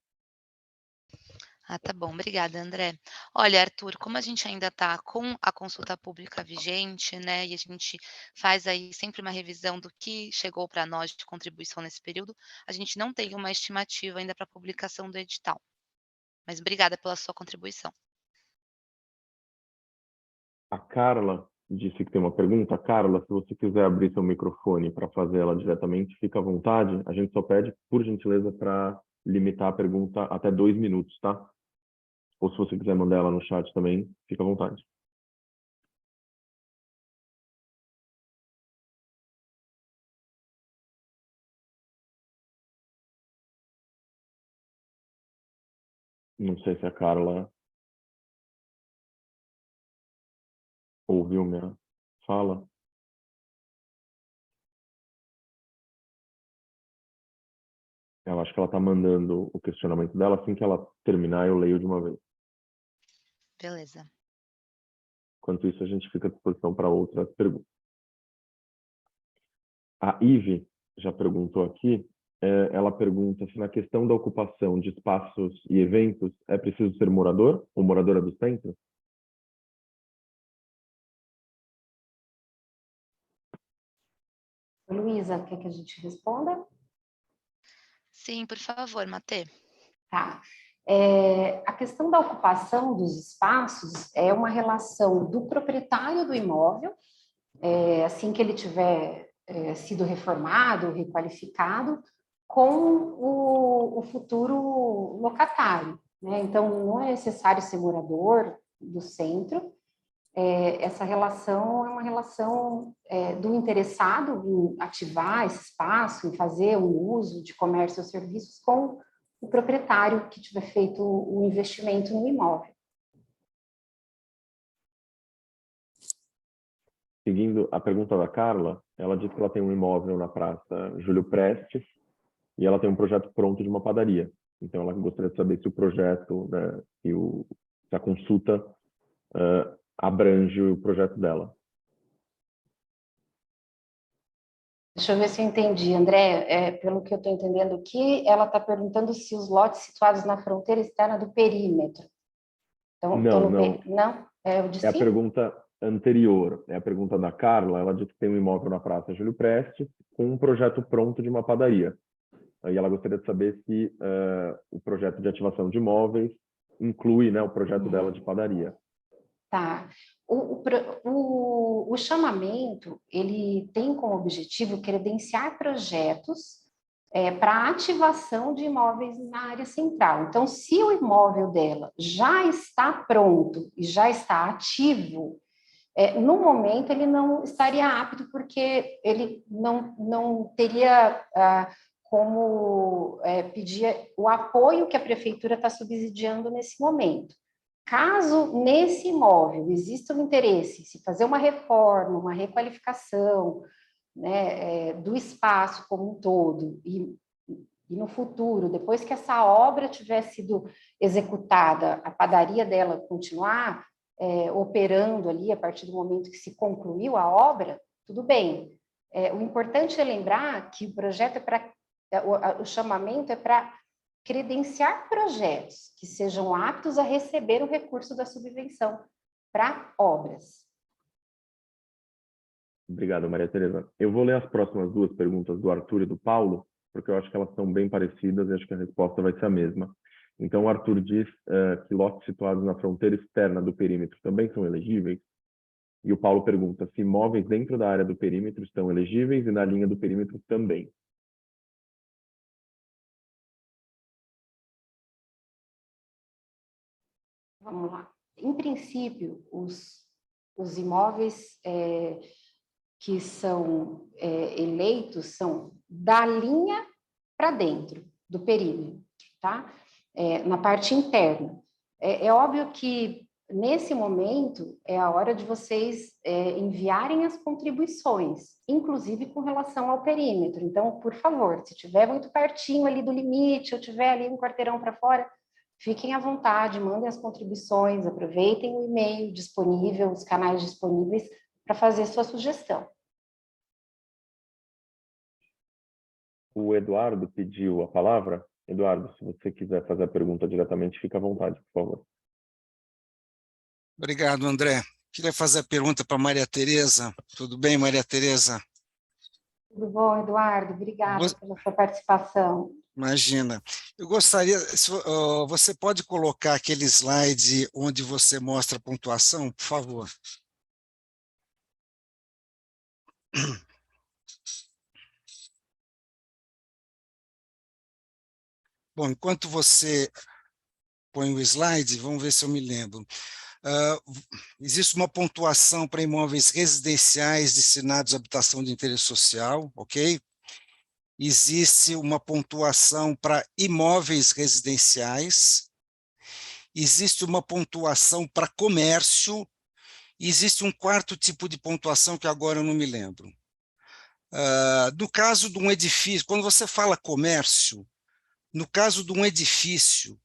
Tá bom, obrigada, André. Olha, Arthur, como a gente ainda está com a consulta pública vigente, né, e a gente faz aí sempre uma revisão do que chegou para nós de contribuição nesse período, a gente não tem uma estimativa ainda para a publicação do edital. Mas obrigada pela sua contribuição. A Carla disse que tem uma pergunta. Carla, se você quiser abrir seu microfone para fazer ela diretamente, fica à vontade. A gente só pede, por gentileza, para limitar a pergunta até 2 minutos, tá? Ou se você quiser mandar ela no chat também, fica à vontade. Não sei se a Carla ouviu minha fala. Eu acho que ela está mandando o questionamento dela. Assim que ela terminar, eu leio de uma vez. Beleza. Enquanto isso, a gente fica à disposição para outras perguntas. A Ive já perguntou aqui. Ela pergunta se na questão da ocupação de espaços e eventos é preciso ser morador ou moradora do centro? Luísa, quer que a gente responda? Sim, por favor, Matê. Tá. A questão da ocupação dos espaços é uma relação do proprietário do imóvel, assim que ele tiver sido reformado, requalificado, com o futuro locatário, né? Então, não é necessário ser morador do centro. Essa relação é uma relação do interessado em ativar esse espaço, em fazer um uso de comércio ou serviços com o proprietário que tiver feito o investimento no imóvel. Seguindo a pergunta da Carla, ela disse que ela tem um imóvel na Praça Júlio Prestes e ela tem um projeto pronto de uma padaria. Então, ela gostaria de saber se o projeto, né, se a consulta abrange o projeto dela. Deixa eu ver se eu entendi, André. Pelo que eu estou entendendo aqui, ela está perguntando se os lotes situados na fronteira externa do perímetro. Então, não. Não? Eu disse a pergunta anterior. É a pergunta da Carla. Ela disse que tem um imóvel na Praça Júlio Prestes com um projeto pronto de uma padaria. Aí ela gostaria de saber se o projeto de ativação de imóveis inclui, né, o projeto dela de padaria. Tá. O chamamento, ele tem como objetivo credenciar projetos para ativação de imóveis na área central. Então, se o imóvel dela já está pronto e já está ativo, no momento ele não estaria apto, porque ele não teria como pedir o apoio que a prefeitura está subsidiando nesse momento. Caso nesse imóvel exista um interesse em se fazer uma reforma, uma requalificação, né, do espaço como um todo, e no futuro, depois que essa obra tiver sido executada, a padaria dela continuar operando ali a partir do momento que se concluiu a obra, tudo bem. O importante é lembrar que o projeto o chamamento é para credenciar projetos que sejam aptos a receber o recurso da subvenção para obras. Obrigado, Maria Tereza. Eu vou ler as próximas duas perguntas do Arthur e do Paulo, porque eu acho que elas são bem parecidas e acho que a resposta vai ser a mesma. Então, o Arthur diz que lotes situados na fronteira externa do perímetro também são elegíveis. E o Paulo pergunta se imóveis dentro da área do perímetro estão elegíveis e na linha do perímetro também. Vamos lá. Em princípio, os imóveis que são eleitos são da linha para dentro do perímetro, tá? Na parte interna. É óbvio que, nesse momento, é a hora de vocês enviarem as contribuições, inclusive com relação ao perímetro. Então, por favor, se estiver muito pertinho ali do limite, ou tiver ali um quarteirão para fora, fiquem à vontade, mandem as contribuições, aproveitem o e-mail disponível, os canais disponíveis para fazer sua sugestão. O Eduardo pediu a palavra. Eduardo, se você quiser fazer a pergunta diretamente, fica à vontade, por favor. Obrigado, André. Queria fazer a pergunta para Maria Tereza. Tudo bem, Maria Tereza? Tudo bom, Eduardo? Obrigada pela sua participação. Imagina. Eu gostaria, você pode colocar aquele slide onde você mostra a pontuação, por favor? Bom, enquanto você põe o slide, vamos ver se eu me lembro. Existe uma pontuação para imóveis residenciais destinados à habitação de interesse social, ok? Existe uma pontuação para imóveis residenciais, existe uma pontuação para comércio, e existe um quarto tipo de pontuação que agora eu não me lembro. No caso de um edifício, quando você fala comércio, no caso de um edifício,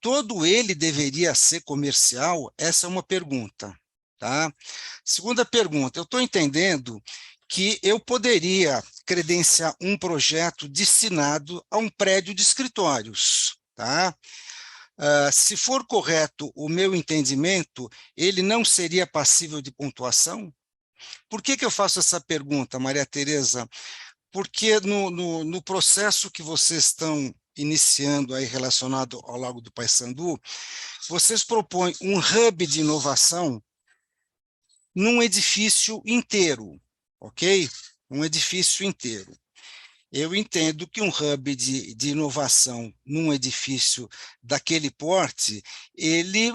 todo ele deveria ser comercial? Essa é uma pergunta. Tá? Segunda pergunta, eu estou entendendo que eu poderia credenciar um projeto destinado a um prédio de escritórios. Tá? Se for correto o meu entendimento, ele não seria passível de pontuação? Por que eu faço essa pergunta, Maria Tereza? Porque no processo que vocês estão iniciando aí relacionado ao Lago do Paissandu, vocês propõem um hub de inovação num edifício inteiro, ok? Um edifício inteiro. Eu entendo que um hub de inovação num edifício daquele porte, ele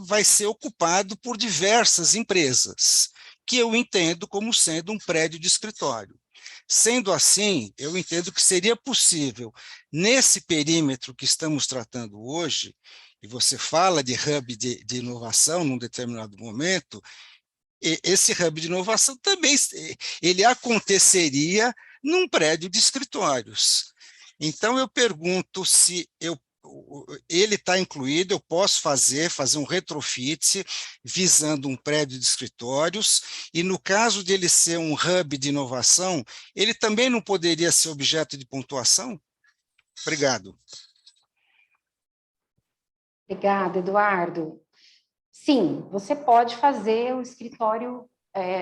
vai ser ocupado por diversas empresas, que eu entendo como sendo um prédio de escritório. Sendo assim, eu entendo que seria possível, nesse perímetro que estamos tratando hoje, e você fala de hub de inovação num determinado momento, esse hub de inovação também ele aconteceria num prédio de escritórios. Então, eu pergunto se ele está incluído, eu posso fazer um retrofit visando um prédio de escritórios, e no caso de ele ser um hub de inovação, ele também não poderia ser objeto de pontuação? Obrigado. Obrigada, Eduardo. Sim, você pode fazer o escritório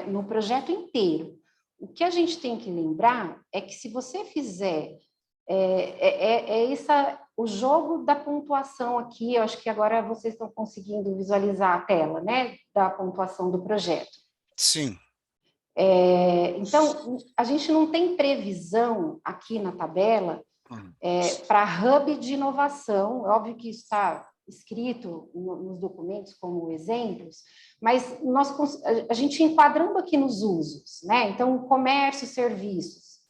no projeto inteiro. O que a gente tem que lembrar é que se você fizer o jogo da pontuação aqui, eu acho que agora vocês estão conseguindo visualizar a tela, né, da pontuação do projeto. Sim. Então, a gente não tem previsão aqui na tabela para hub de inovação. É óbvio que isso está escrito nos documentos como exemplos, mas a gente enquadrando aqui nos usos, né? Então, comércio, serviços.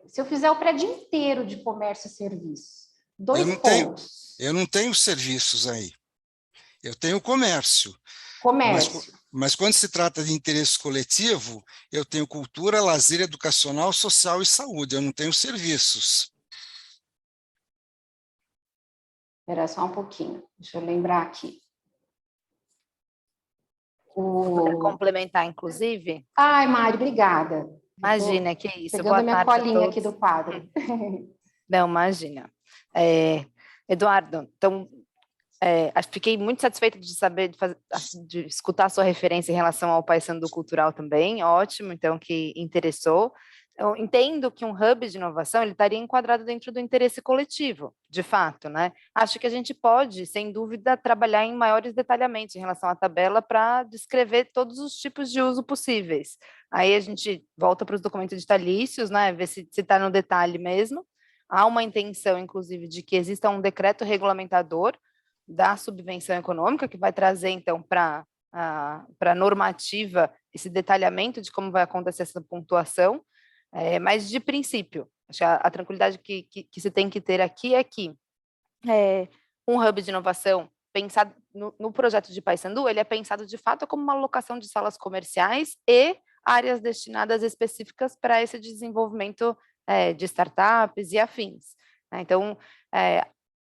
Se eu fizer o prédio inteiro de comércio e serviços, dois pontos. Eu não tenho serviços aí. Eu tenho comércio. Comércio. Mas quando se trata de interesse coletivo, eu tenho cultura, lazer, educacional, social e saúde. Eu não tenho serviços. Espera só um pouquinho, deixa eu lembrar aqui. Poder complementar, inclusive? Ai, Mari, obrigada. Imagina, que isso. Pegando Boa a minha tarde colinha a aqui do quadro. Não, imagina. Eduardo, então, Fiquei muito satisfeita de saber, de escutar a sua referência em relação ao Paysandu Cultural também, ótimo, então, que interessou. Eu entendo que um hub de inovação, ele estaria enquadrado dentro do interesse coletivo, de fato, né? Acho que a gente pode, sem dúvida, trabalhar em maiores detalhamentos em relação à tabela para descrever todos os tipos de uso possíveis. Aí a gente volta para os documentos vitalícios, né? Ver se está no detalhe mesmo. Há uma intenção, inclusive, de que exista um decreto regulamentador da subvenção econômica, que vai trazer, então, para a normativa esse detalhamento de como vai acontecer essa pontuação, mas de princípio, acho que a tranquilidade que se tem que ter aqui é que um hub de inovação pensado no projeto de Paysandu, ele é pensado de fato como uma alocação de salas comerciais e áreas destinadas específicas para esse desenvolvimento de startups e afins, né? Então,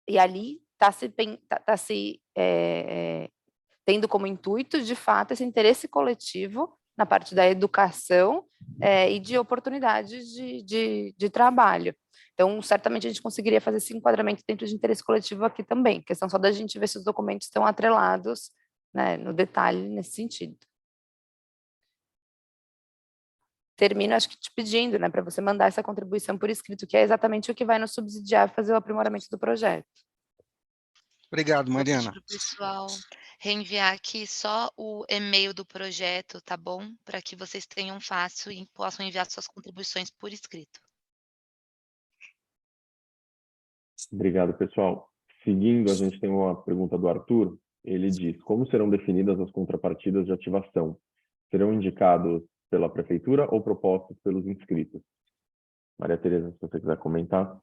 e ali está se tendo como intuito, de fato, esse interesse coletivo na parte da educação e de oportunidades de trabalho. Então, certamente a gente conseguiria fazer esse enquadramento dentro de interesse coletivo aqui também. Questão só da gente ver se os documentos estão atrelados, né, no detalhe nesse sentido. Termino, acho que te pedindo, né, para você mandar essa contribuição por escrito, que é exatamente o que vai nos subsidiar fazer o aprimoramento do projeto. Obrigado, Mariana. Vou pedir para o pessoal reenviar aqui só o e-mail do projeto, tá bom? Para que vocês tenham fácil e possam enviar suas contribuições por escrito. Obrigado, pessoal. Seguindo, a gente tem uma pergunta do Arthur. Ele diz: como serão definidas as contrapartidas de ativação? Serão indicados pela prefeitura ou propostos pelos inscritos? Maria Tereza, se você quiser comentar.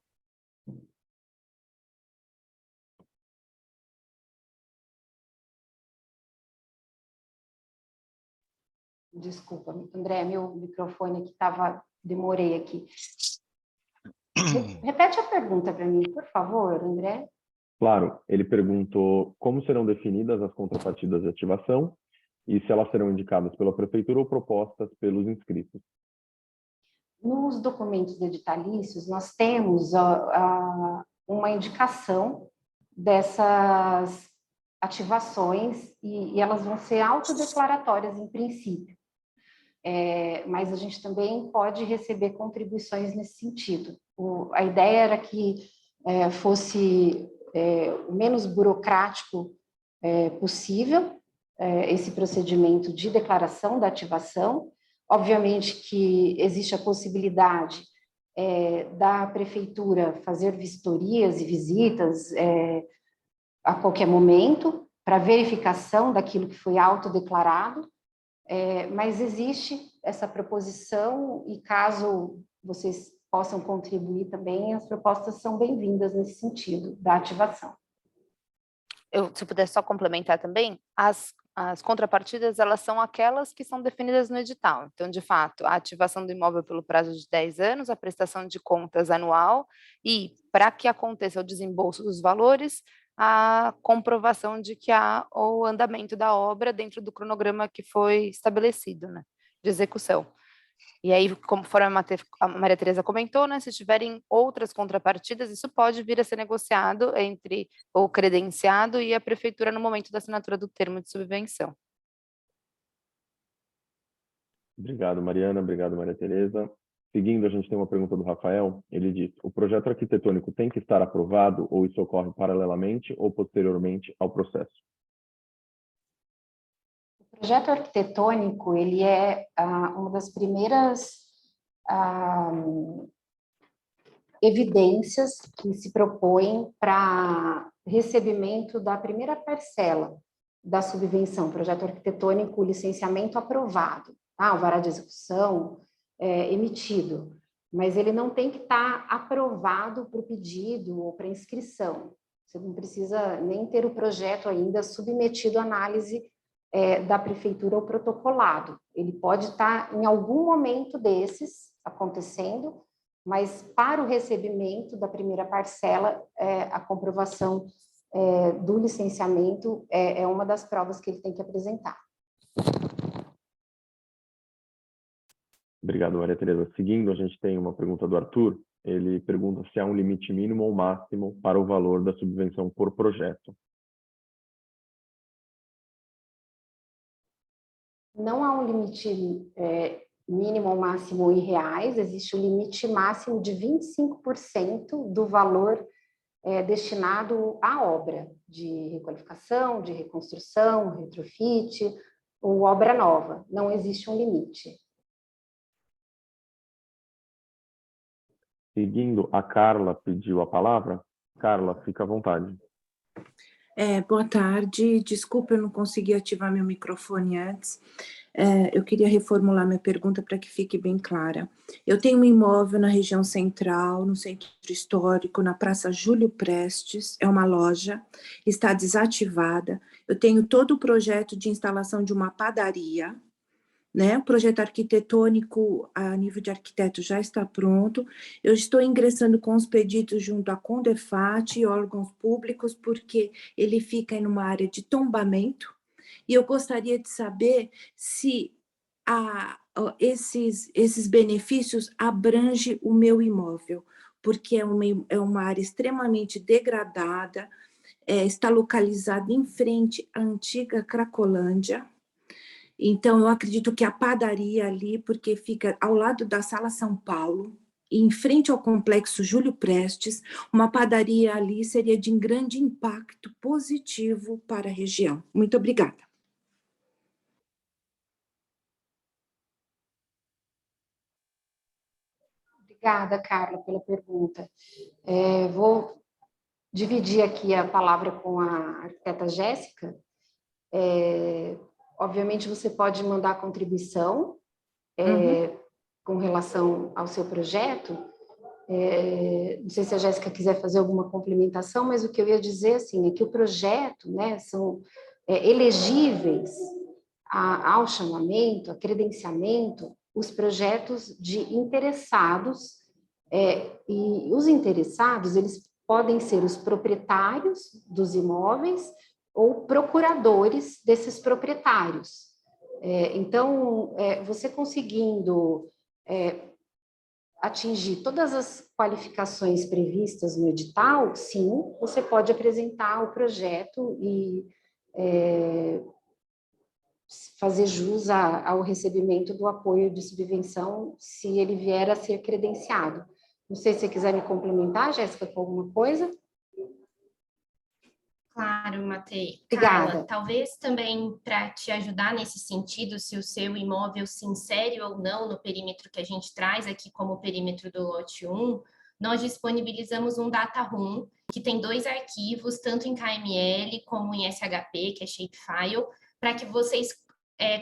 Desculpa, André, meu microfone aqui estava... Demorei aqui. Repete a pergunta para mim, por favor, André. Claro, ele perguntou como serão definidas as contrapartidas de ativação e se elas serão indicadas pela prefeitura ou propostas pelos inscritos. Nos documentos editalícios, nós temos uma indicação dessas ativações e elas vão ser autodeclaratórias em princípio. Mas a gente também pode receber contribuições nesse sentido. A ideia era que fosse o menos burocrático possível esse procedimento de declaração da ativação. Obviamente que existe a possibilidade da prefeitura fazer vistorias e visitas a qualquer momento para verificação daquilo que foi autodeclarado, mas existe essa proposição e caso vocês possam contribuir também, as propostas são bem-vindas nesse sentido, da ativação. Se eu puder só complementar também, as contrapartidas, elas são aquelas que são definidas no edital. Então, de fato, a ativação do imóvel pelo prazo de 10 anos, a prestação de contas anual e, para que aconteça o desembolso dos valores, a comprovação de que há o andamento da obra dentro do cronograma que foi estabelecido, né, de execução. E aí, conforme a Maria Tereza comentou, né, se tiverem outras contrapartidas, isso pode vir a ser negociado entre o credenciado e a prefeitura no momento da assinatura do termo de subvenção. Obrigado, Mariana. Obrigado, Maria Tereza. Seguindo, a gente tem uma pergunta do Rafael. Ele diz: o projeto arquitetônico tem que estar aprovado ou isso ocorre paralelamente ou posteriormente ao processo? O projeto arquitetônico, ele é uma das primeiras evidências que se propõem para recebimento da primeira parcela da subvenção, projeto arquitetônico, licenciamento aprovado, o alvará de execução emitido, mas ele não tem que estar aprovado para o pedido ou para inscrição. Você não precisa nem ter o projeto ainda submetido à análise da prefeitura ou protocolado. Ele pode estar em algum momento desses acontecendo, mas para o recebimento da primeira parcela, a comprovação do licenciamento é uma das provas que ele tem que apresentar. Obrigado, Maria Tereza. Seguindo, a gente tem uma pergunta do Arthur. Ele pergunta se há um limite mínimo ou máximo para o valor da subvenção por projeto. Não há um limite mínimo ou máximo em reais, existe um limite máximo de 25% do valor destinado à obra de requalificação, de reconstrução, retrofit ou obra nova. Não existe um limite. Seguindo, a Carla pediu a palavra. Carla, fica à vontade. Boa tarde, desculpa, eu não consegui ativar meu microfone antes. Eu queria reformular minha pergunta para que fique bem clara. Eu tenho um imóvel na região central, no centro histórico, na Praça Júlio Prestes, é uma loja, está desativada. Eu tenho todo o projeto de instalação de uma padaria, né? O projeto arquitetônico, a nível de arquiteto, já está pronto. Eu estou ingressando com os pedidos junto à Condefat e órgãos públicos, porque ele fica em uma área de tombamento, e eu gostaria de saber se esses benefícios abrangem o meu imóvel, porque é uma área extremamente degradada, está localizada em frente à antiga Cracolândia. Então, eu acredito que a padaria ali, porque fica ao lado da Sala São Paulo, em frente ao Complexo Júlio Prestes, uma padaria ali seria de grande impacto positivo para a região. Muito obrigada. Obrigada, Carla, pela pergunta. Vou dividir aqui a palavra com a arquiteta Jéssica. Obviamente, você pode mandar contribuição com relação ao seu projeto. Não sei se a Jéssica quiser fazer alguma complementação, mas o que eu ia dizer assim, é que o projeto, né, são elegíveis ao chamamento, a credenciamento, os projetos de interessados, e os interessados, eles podem ser os proprietários dos imóveis ou procuradores desses proprietários. Então, você conseguindo atingir todas as qualificações previstas no edital, sim, você pode apresentar o projeto e fazer jus ao recebimento do apoio de subvenção, se ele vier a ser credenciado. Não sei se você quiser me complementar, Jéssica, com alguma coisa. Claro, Matei. Obrigada. Carla, talvez também para te ajudar nesse sentido, se o seu imóvel se insere ou não no perímetro que a gente traz aqui como perímetro do lote 1, nós disponibilizamos um data room que tem 2 arquivos, tanto em KML como em SHP, que é Shapefile, para que vocês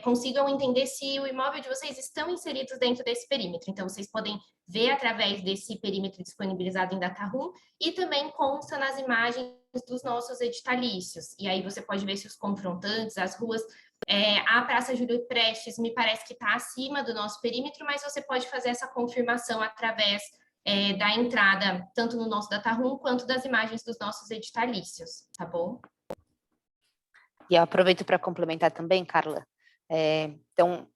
consigam entender se o imóvel de vocês estão inseridos dentro desse perímetro. Então, vocês podem ver através desse perímetro disponibilizado em data room e também consta nas imagens dos nossos editalícios. E aí você pode ver se os confrontantes, as ruas, a Praça Júlio Prestes me parece que está acima do nosso perímetro, mas você pode fazer essa confirmação através da entrada, tanto no nosso data room quanto das imagens dos nossos editalícios, tá bom? E eu aproveito para complementar também, Carla. Então,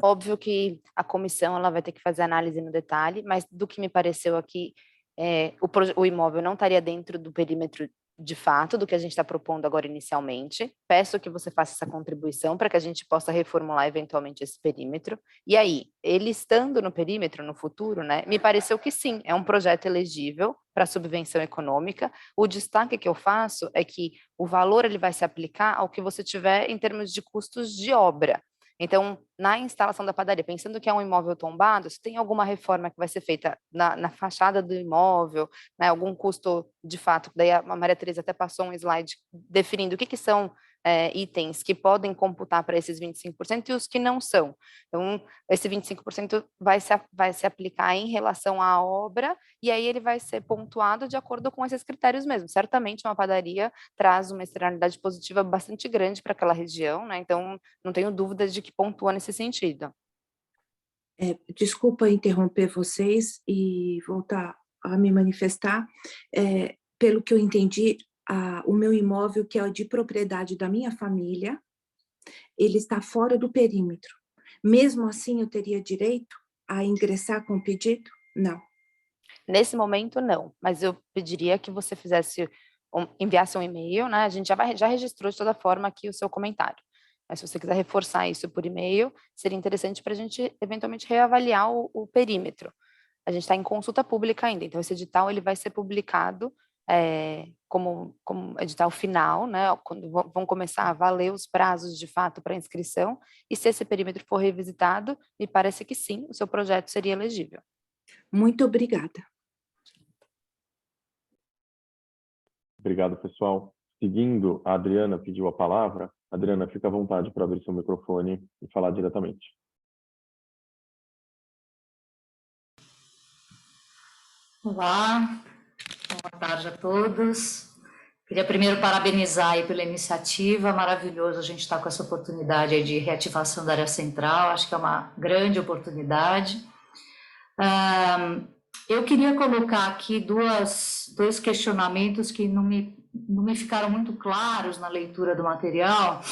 óbvio que a comissão ela vai ter que fazer análise no detalhe, mas do que me pareceu aqui, o imóvel não estaria dentro do perímetro de fato do que a gente está propondo agora inicialmente. Peço que você faça essa contribuição para que a gente possa reformular eventualmente esse perímetro. E aí, ele estando no perímetro no futuro, né, me pareceu que sim, é um projeto elegível para subvenção econômica. O destaque que eu faço é que o valor ele vai se aplicar ao que você tiver em termos de custos de obra. Então, na instalação da padaria, pensando que é um imóvel tombado, se tem alguma reforma que vai ser feita na fachada do imóvel, né, algum custo de fato, daí a Maria Tereza até passou um slide definindo o que são itens que podem computar para esses 25% e os que não são. Então, esse 25% vai se aplicar em relação à obra, e aí ele vai ser pontuado de acordo com esses critérios mesmo. Certamente uma padaria traz uma externalidade positiva bastante grande para aquela região, né? Então, não tenho dúvidas de que pontua nesse sentido. Desculpa interromper vocês e voltar a me manifestar. Pelo que eu entendi, o meu imóvel, que é de propriedade da minha família, ele está fora do perímetro. Mesmo assim, eu teria direito a ingressar com o pedido? Não. Nesse momento, não, mas eu pediria que você enviasse um e-mail, né? A gente já registrou de toda forma aqui o seu comentário. Mas se você quiser reforçar isso por e-mail, seria interessante para a gente eventualmente reavaliar o perímetro. A gente está em consulta pública ainda, então esse edital ele vai ser publicado como edital final, né, quando vão começar a valer os prazos de fato para inscrição, e se esse perímetro for revisitado, me parece que sim, o seu projeto seria elegível. Muito obrigada. Obrigado, pessoal. Seguindo, a Adriana pediu a palavra. Adriana, fica à vontade para abrir seu microfone e falar diretamente. Olá, boa tarde a todos. Queria primeiro parabenizar aí pela iniciativa, maravilhoso a gente estar com essa oportunidade aí de reativação da área central, acho que é uma grande oportunidade. Eu queria colocar aqui dois questionamentos que não me ficaram muito claros na leitura do material.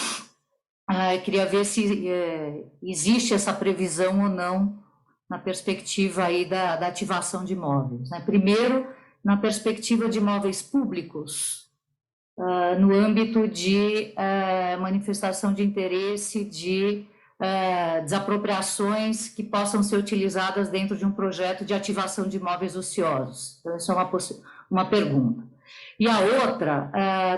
Eu queria ver se existe essa previsão ou não na perspectiva aí da ativação de imóveis, né? Primeiro, na perspectiva de imóveis públicos, no âmbito de manifestação de interesse de desapropriações que possam ser utilizadas dentro de um projeto de ativação de imóveis ociosos. Então, isso é uma pergunta. E a outra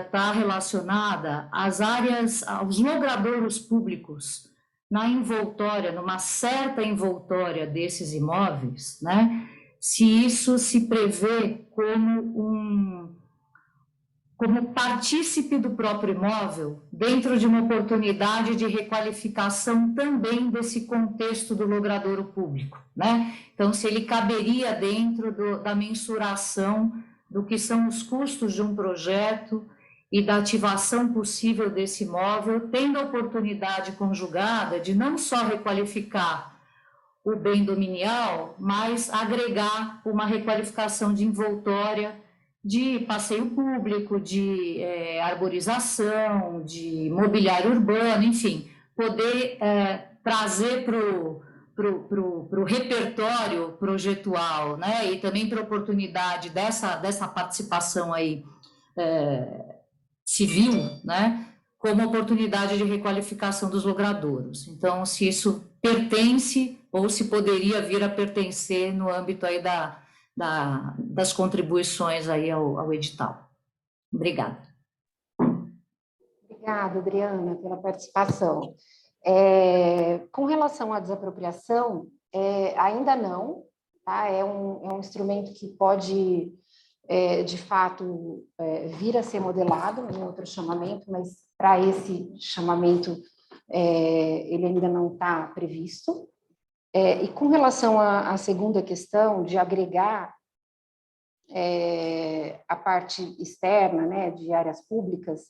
está relacionada às áreas, aos logradouros públicos, na envoltória, numa certa envoltória desses imóveis, né? Se isso se prevê como partícipe do próprio imóvel, dentro de uma oportunidade de requalificação também desse contexto do logradouro público, né? Então, se ele caberia dentro da mensuração do que são os custos de um projeto e da ativação possível desse imóvel, tendo a oportunidade conjugada de não só requalificar o bem dominial, mas agregar uma requalificação de envoltória, de passeio público, de arborização, de mobiliário urbano, enfim, poder trazer para o repertório projetual, né, e também para a oportunidade dessa participação aí civil, né, como oportunidade de requalificação dos logradouros. Então, se isso pertence ou se poderia vir a pertencer no âmbito aí das contribuições aí ao edital. Obrigada. Obrigada, Adriana, pela participação. Com relação à desapropriação, ainda não, tá? É um instrumento que pode, de fato, vir a ser modelado em outro chamamento, mas para esse chamamento ele ainda não está previsto. E com relação à segunda questão de agregar a parte externa, né, de áreas públicas,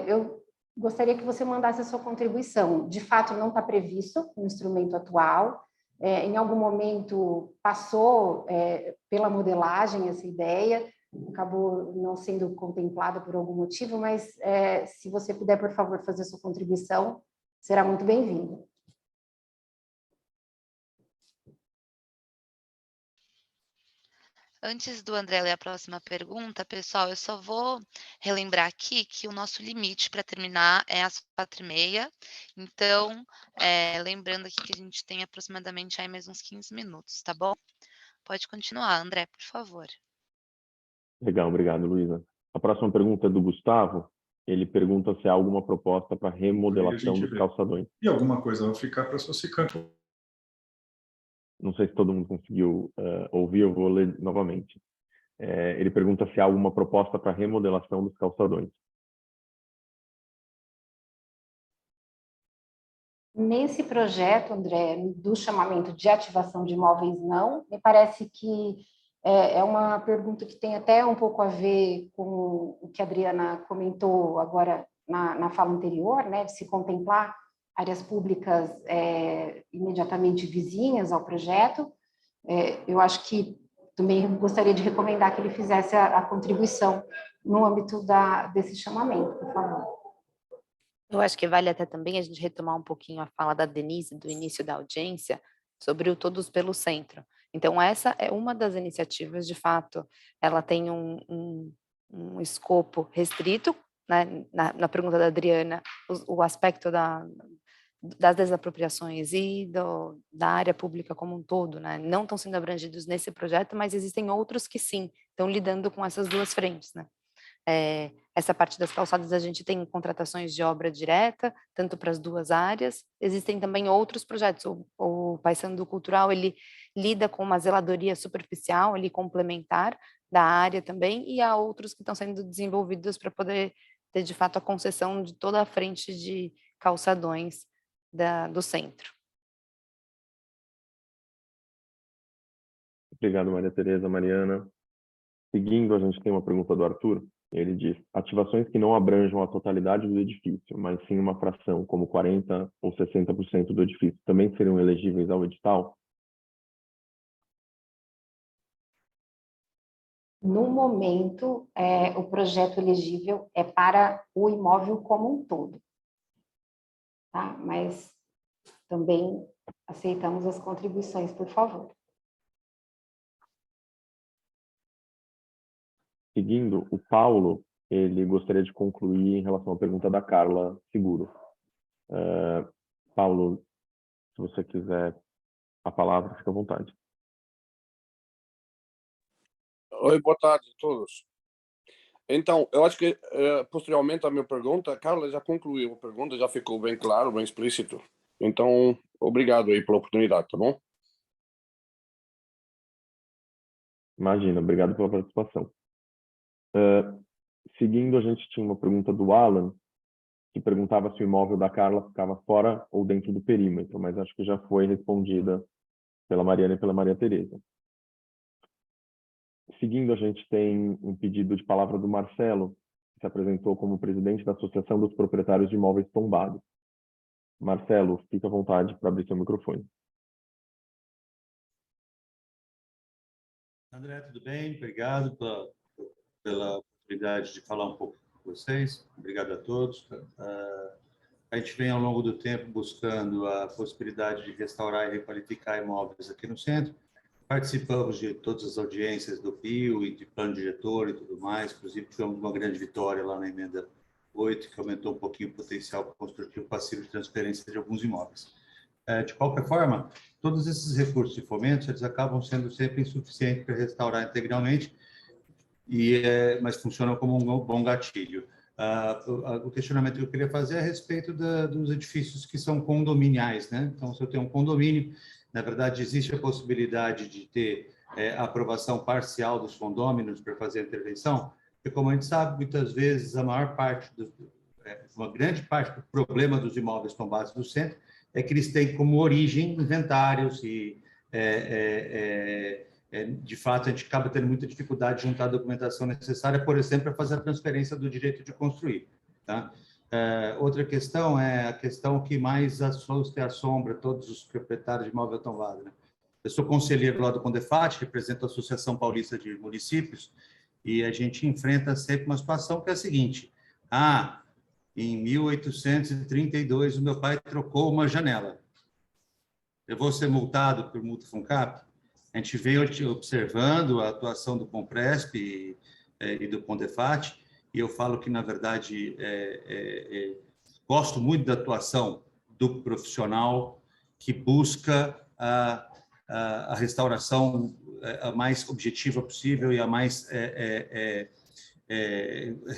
eu gostaria que você mandasse a sua contribuição. De fato, não está previsto no instrumento atual. Em algum momento passou pela modelagem essa ideia, acabou não sendo contemplada por algum motivo, mas se você puder, por favor, fazer a sua contribuição, será muito bem-vindo. Antes do André ler a próxima pergunta, pessoal, eu só vou relembrar aqui que o nosso limite para terminar é às 4h30. Então, lembrando aqui que a gente tem aproximadamente aí mais uns 15 minutos, tá bom? Pode continuar, André, por favor. Legal, obrigado, Luísa. A próxima pergunta é do Gustavo. Ele pergunta se há alguma proposta para remodelação dos calçadões. E alguma coisa vai ficar para só se cantar. Não sei se todo mundo conseguiu ouvir, eu vou ler novamente. Ele pergunta se há alguma proposta para remodelação dos calçadões. Nesse projeto, André, do chamamento de ativação de imóveis, não. Me parece que é uma pergunta que tem até um pouco a ver com o que a Adriana comentou agora na fala anterior, né, de se contemplar áreas públicas imediatamente vizinhas ao projeto. Eu acho que também gostaria de recomendar que ele fizesse a contribuição no âmbito desse chamamento, por favor. Eu acho que vale até também a gente retomar um pouquinho a fala da Denise, do início da audiência, sobre o Todos pelo Centro. Então, essa é uma das iniciativas, de fato, ela tem um escopo restrito né, na pergunta da Adriana, o aspecto das desapropriações e da área pública como um todo, né, não estão sendo abrangidos nesse projeto, mas existem outros que sim, estão lidando com essas duas frentes, né. Essa parte das calçadas a gente tem contratações de obra direta, tanto para as duas áreas, existem também outros projetos, o Paysandu Cultural, ele lida com uma zeladoria superficial, ali complementar da área também, e há outros que estão sendo desenvolvidos para poder ter de fato a concessão de toda a frente de calçadões do centro. Obrigado, Maria Tereza, Mariana. Seguindo, a gente tem uma pergunta do Arthur. Ele diz: ativações que não abranjam a totalidade do edifício, mas sim uma fração, como 40% ou 60% do edifício, também seriam elegíveis ao edital? No momento, o projeto elegível é para o imóvel como um todo, tá? Mas também aceitamos as contribuições, por favor. Seguindo, o Paulo, ele gostaria de concluir em relação à pergunta da Carla Seguro. Paulo, se você quiser a palavra, fica à vontade. Oi, boa tarde a todos. Então, eu acho que, posteriormente à minha pergunta, a Carla já concluiu a pergunta, já ficou bem claro, bem explícito. Então, obrigado aí pela oportunidade, tá bom? Imagina, obrigado pela participação. Seguindo, a gente tinha uma pergunta do Alan, que perguntava se o imóvel da Carla ficava fora ou dentro do perímetro, mas acho que já foi respondida pela Mariana e pela Maria Tereza. Seguindo, a gente tem um pedido de palavra do Marcelo, que se apresentou como presidente da Associação dos Proprietários de Imóveis Tombados. Marcelo, fica à vontade para abrir seu microfone. André, tudo bem? Obrigado pela oportunidade de falar um pouco com vocês. Obrigado a todos. A gente vem ao longo do tempo buscando a possibilidade de restaurar e requalificar imóveis aqui no centro. Participamos de todas as audiências do PIO e de plano diretor e tudo mais. Inclusive, tivemos uma grande vitória lá na emenda 8, que aumentou um pouquinho o potencial construtivo passivo de transferência de alguns imóveis. De qualquer forma, todos esses recursos de fomento, eles acabam sendo sempre insuficientes para restaurar integralmente, mas funcionam como um bom gatilho. O questionamento que eu queria fazer é a respeito dos edifícios que são condominiais, né? Então, se eu tenho um condomínio, na verdade, existe a possibilidade de ter a aprovação parcial dos condôminos para fazer a intervenção, porque, como a gente sabe, muitas vezes uma grande parte do problema dos imóveis tombados do centro é que eles têm como origem inventários e, de fato, a gente acaba tendo muita dificuldade de juntar a documentação necessária, por exemplo, para fazer a transferência do direito de construir, tá? Outra questão é a questão que mais assusta e assombra todos os proprietários de imóvel tombado, né? Eu sou conselheiro lá do Condefat, represento a Associação Paulista de Municípios, e a gente enfrenta sempre uma situação que é a seguinte: em 1832, o meu pai trocou uma janela. Eu vou ser multado por multa FUNCAP? A gente veio observando a atuação do Compresp e do Condefat, e eu falo que, na verdade, gosto muito da atuação do profissional que busca a restauração a mais objetiva possível e a mais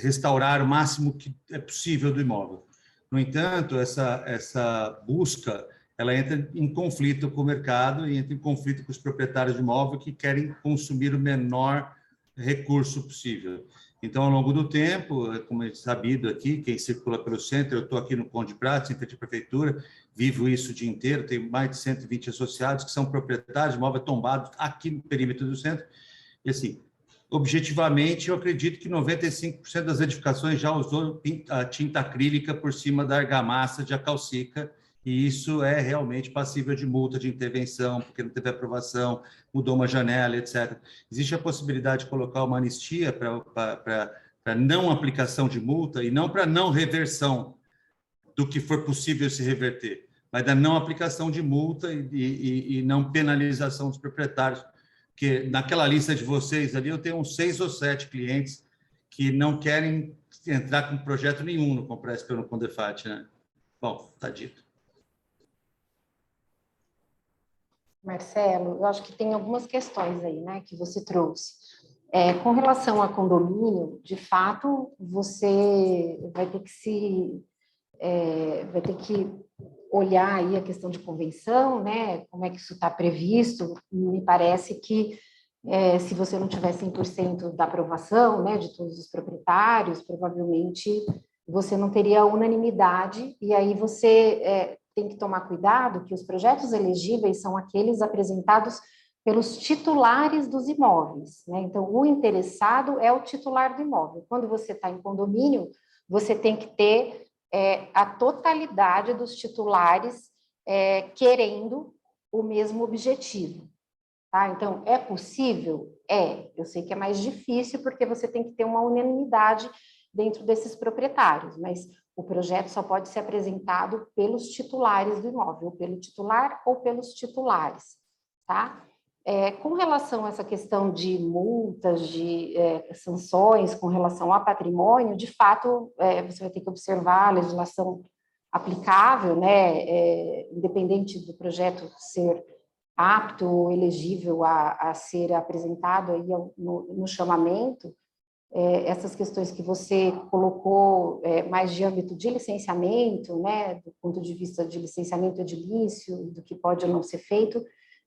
restaurar o máximo que é possível do imóvel. No entanto, essa busca, ela entra em conflito com o mercado e entra em conflito com os proprietários de imóvel que querem consumir o menor recurso possível. Então, ao longo do tempo, como é sabido aqui, quem circula pelo centro, eu estou aqui no Conde de Pratos, em frente à prefeitura, vivo isso o dia inteiro, tenho mais de 120 associados que são proprietários de imóveis tombados aqui no perímetro do centro. E assim, objetivamente, eu acredito que 95% das edificações já usou a tinta acrílica por cima da argamassa de acalcica, e isso é realmente passível de multa de intervenção, porque não teve aprovação, mudou uma janela, etc. Existe a possibilidade de colocar uma anistia para não aplicação de multa e não para não reversão do que for possível se reverter, mas da não aplicação de multa e não penalização dos proprietários, porque naquela lista de vocês ali eu tenho uns 6 ou 7 clientes que não querem entrar com projeto nenhum no Compresp ou no Condefat, né? Bom, está dito. Marcelo, eu acho que tem algumas questões aí, né, que você trouxe. Com relação a condomínio, de fato, você vai ter que olhar aí a questão de convenção, né, como é que isso está previsto. Me parece que se você não tiver 100% da aprovação, né, de todos os proprietários, provavelmente você não teria unanimidade, e aí você tem que tomar cuidado que os projetos elegíveis são aqueles apresentados pelos titulares dos imóveis, né? Então, o interessado é o titular do imóvel. Quando você está em condomínio, você tem que ter a totalidade dos titulares querendo o mesmo objetivo. Tá? Então, é possível? Eu sei que é mais difícil, porque você tem que ter uma unanimidade dentro desses proprietários, mas o projeto só pode ser apresentado pelos titulares do imóvel, pelo titular ou pelos titulares, tá? Com relação a essa questão de multas, de sanções com relação ao patrimônio, de fato, você vai ter que observar a legislação aplicável, né, independente do projeto ser apto ou elegível a ser apresentado aí no chamamento. Essas questões que você colocou mais de âmbito de licenciamento, né, do ponto de vista de licenciamento edilício, do que pode ou não ser feito,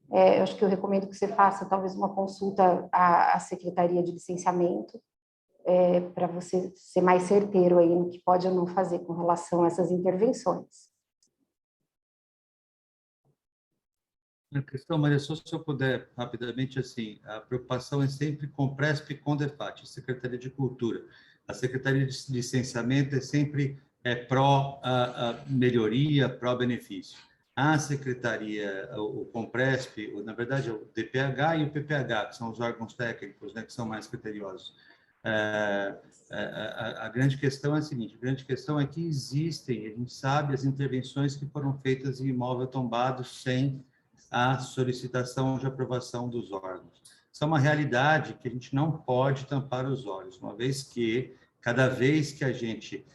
eu acho que eu recomendo que você faça talvez uma consulta à Secretaria de Licenciamento, para você ser mais certeiro aí no que pode ou não fazer com relação a essas intervenções. A questão, Maria, só se eu puder, rapidamente, assim, a preocupação é sempre com Compresp e Condefat, Secretaria de Cultura. A Secretaria de Licenciamento é sempre pró-melhoria, pró-benefício. A Secretaria, o Compresp, na verdade, é o DPH e o PPH, que são os órgãos técnicos, né, que são mais criteriosos. A grande questão é a seguinte, a grande questão é que existem, a gente sabe, as intervenções que foram feitas em imóvel tombado sem a solicitação de aprovação dos órgãos. Isso é uma realidade que a gente não pode tampar os olhos, uma vez que, cada vez que a gente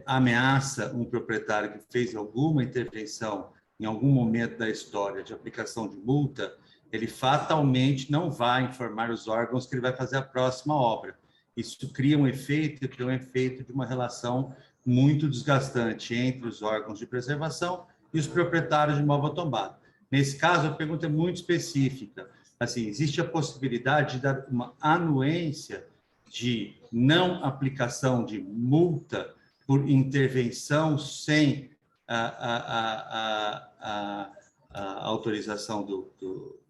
ameaça um proprietário que fez alguma intervenção em algum momento da história de aplicação de multa, ele fatalmente não vai informar os órgãos que ele vai fazer a próxima obra. Isso cria um efeito, de uma relação muito desgastante entre os órgãos de preservação e os proprietários de imóvel tombado. Nesse caso, a pergunta é muito específica. Assim, existe a possibilidade de dar uma anuência de não aplicação de multa por intervenção sem a autorização do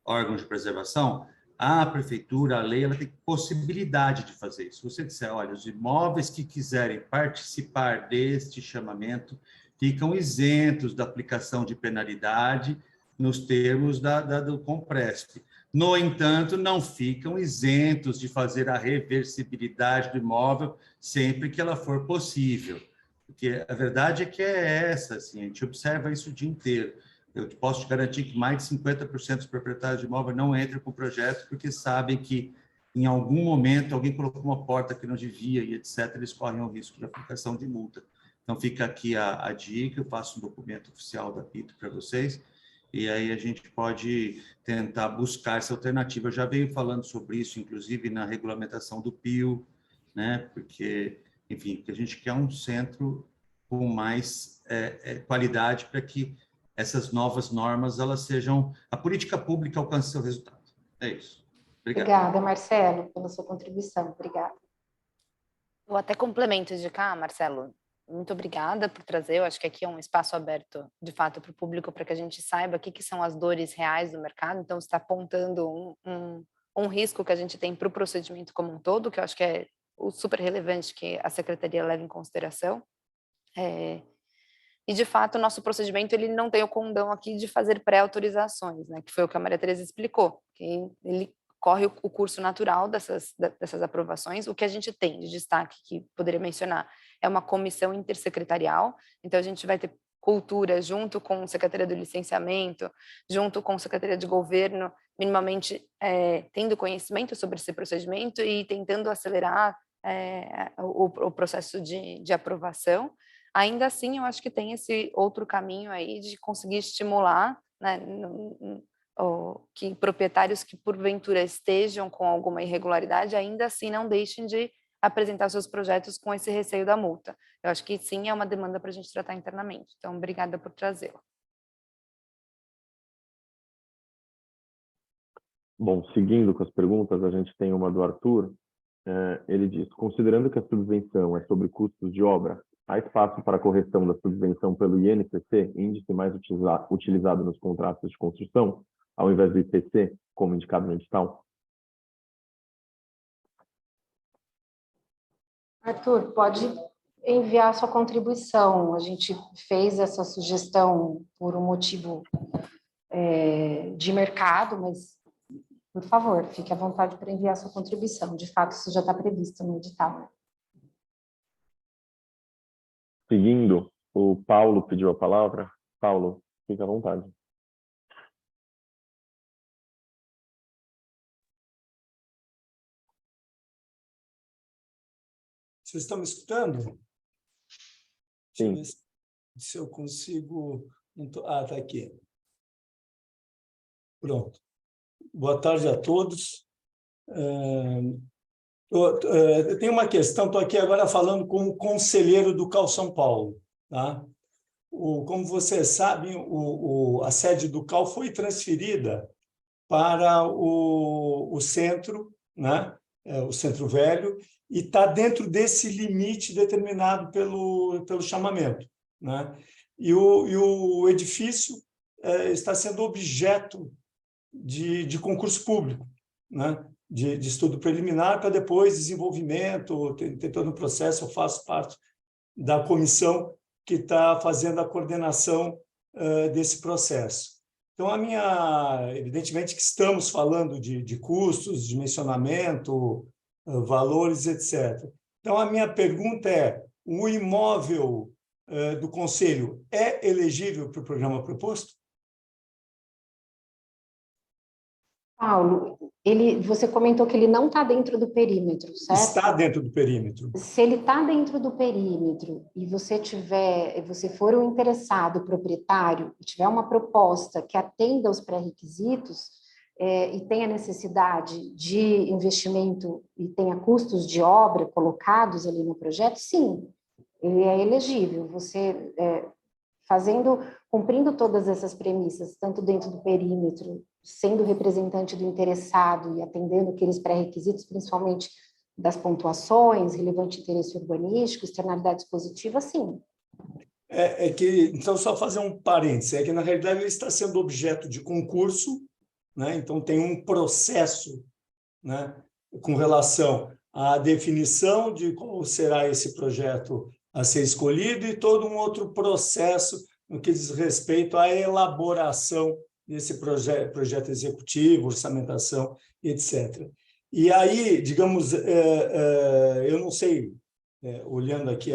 órgão de preservação? A prefeitura, a lei, ela tem possibilidade de fazer isso. Se você disser, olha, os imóveis que quiserem participar deste chamamento ficam isentos da aplicação de penalidade nos termos do Compresp. No entanto, não ficam isentos de fazer a reversibilidade do imóvel sempre que ela for possível. Porque a verdade é que é essa, assim, a gente observa isso o dia inteiro. Eu posso te garantir que mais de 50% dos proprietários de imóvel não entram com o projeto porque sabem que, em algum momento, alguém colocou uma porta que não devia e etc., eles correm o risco de aplicação de multa. Então, fica aqui a dica, eu faço um documento oficial da PITO para vocês, e aí a gente pode tentar buscar essa alternativa. Eu já venho falando sobre isso, inclusive, na regulamentação do PIO, né? Porque, enfim, a gente quer um centro com mais qualidade para que essas novas normas, elas sejam... A política pública alcance seu resultado. É isso. Obrigado. Obrigada, Marcelo, pela sua contribuição. Obrigada. Eu até complemento de cá, Marcelo. Muito obrigada por trazer. Eu acho que aqui é um espaço aberto, de fato, para o público, para que a gente saiba o que são as dores reais do mercado. Então, você está apontando um risco que a gente tem para o procedimento como um todo, que eu acho que é o super relevante que a Secretaria leva em consideração. E, de fato, o nosso procedimento ele não tem o condão aqui de fazer pré-autorizações, né, que foi o que a Maria Tereza explicou, que ele corre o curso natural dessas aprovações. O que a gente tem de destaque, que poderia mencionar, é uma comissão intersecretarial, então a gente vai ter cultura junto com a Secretaria do Licenciamento, junto com a Secretaria de Governo, minimamente tendo conhecimento sobre esse procedimento e tentando acelerar o processo de aprovação. Ainda assim, eu acho que tem esse outro caminho aí de conseguir estimular, né, que proprietários que porventura estejam com alguma irregularidade, ainda assim não deixem de apresentar seus projetos com esse receio da multa. Eu acho que sim, é uma demanda para a gente tratar internamente. Então, obrigada por trazê-la. Bom, seguindo com as perguntas, a gente tem uma do Arthur. Ele diz, considerando que a subvenção é sobre custos de obra, há espaço para a correção da subvenção pelo INCC, índice mais utilizado nos contratos de construção, ao invés do IPC, como indicado no edital? Arthur, pode enviar sua contribuição. A gente fez essa sugestão por um motivo de mercado, mas, por favor, fique à vontade para enviar sua contribuição. De fato, isso já está previsto no edital. Seguindo, o Paulo pediu a palavra. Paulo, fique à vontade. Vocês estão me escutando? Sim. Deixa eu ver se eu consigo... tá aqui. Pronto. Boa tarde a todos. Eu tenho uma questão, estou aqui agora falando como conselheiro do CAL São Paulo. Tá? Como vocês sabem, a sede do CAL foi transferida para o centro, né? O Centro Velho, e está dentro desse limite determinado pelo chamamento, né? E o edifício está sendo objeto de concurso público, né? De estudo preliminar para depois desenvolvimento, tem todo um processo. Eu faço parte da comissão que está fazendo a coordenação desse processo. Então, evidentemente que estamos falando de custos, dimensionamento, valores, etc. Então, a minha pergunta é, o imóvel do Conselho é elegível para o programa proposto? Paulo, você comentou que ele não está dentro do perímetro, certo? Está dentro do perímetro. Se ele está dentro do perímetro e você for um interessado proprietário e tiver uma proposta que atenda aos pré-requisitos e tenha necessidade de investimento e tenha custos de obra colocados ali no projeto, sim, ele é elegível. Você cumprindo todas essas premissas, tanto dentro do perímetro, sendo representante do interessado e atendendo aqueles pré-requisitos, principalmente das pontuações, relevante interesse urbanístico, externalidades positivas, sim. Então, só fazer um parêntese, que, na realidade, ele está sendo objeto de concurso, né? Então, tem um processo, né, com relação à definição de qual será esse projeto a ser escolhido e todo um outro processo no que diz respeito à elaboração desse projeto executivo, orçamentação, etc. E aí, digamos, eu não sei, olhando aqui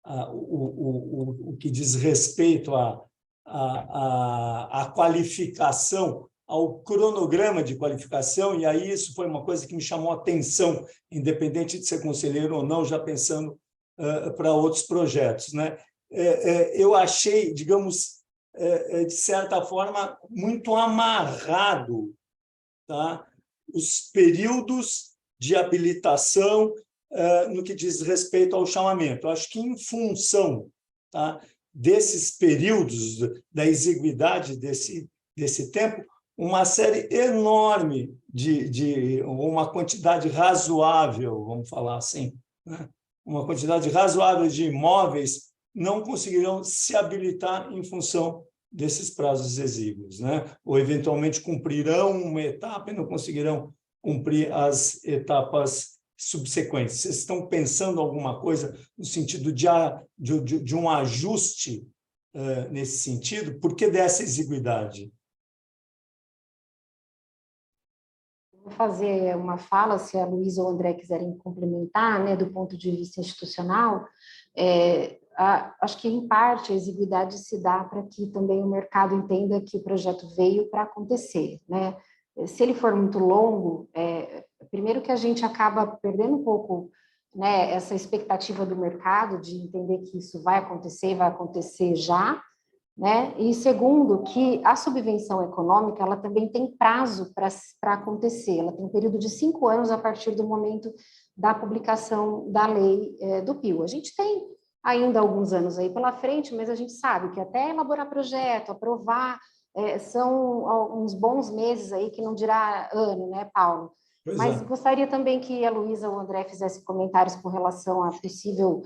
o que diz respeito à qualificação, ao cronograma de qualificação, e aí isso foi uma coisa que me chamou a atenção, independente de ser conselheiro ou não, já pensando para outros projetos, né? Eu achei, digamos, de certa forma, muito amarrado, tá? Os períodos de habilitação no que diz respeito ao chamamento. Eu acho que, em função, tá, desses períodos, da exiguidade desse tempo, uma série enorme uma quantidade razoável, vamos falar assim, né? Uma quantidade razoável de imóveis não conseguirão se habilitar em função desses prazos exíguos, né? Ou, eventualmente, cumprirão uma etapa e não conseguirão cumprir as etapas subsequentes. Vocês estão pensando alguma coisa no sentido de um ajuste nesse sentido? Por que dessa exiguidade? Vou fazer uma fala, se a Luísa ou o André quiserem complementar, né, do ponto de vista institucional. Acho que, em parte, a exiguidade se dá para que também o mercado entenda que o projeto veio para acontecer, né? se ele for muito longo, primeiro que a gente acaba perdendo um pouco, né, essa expectativa do mercado de entender que isso vai acontecer já, né? E segundo, que a subvenção econômica ela também tem prazo para acontecer, ela tem um período de 5 anos a partir do momento da publicação da lei do PIO. A gente tem ainda alguns anos aí pela frente, mas a gente sabe que até elaborar projeto, aprovar, são uns bons meses aí, que não dirá ano, né, Paulo? Mas gostaria também que a Luísa ou o André fizessem comentários com relação à possível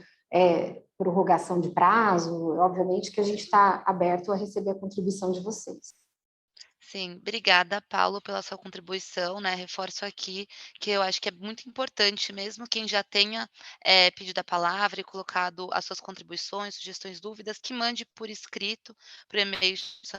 prorrogação de prazo. Obviamente que a gente está aberto a receber a contribuição de vocês. Sim, obrigada, Paulo, pela sua contribuição, né? Reforço aqui que eu acho que é muito importante, mesmo quem já tenha pedido a palavra e colocado as suas contribuições, sugestões, dúvidas, que mande por escrito para o e-mail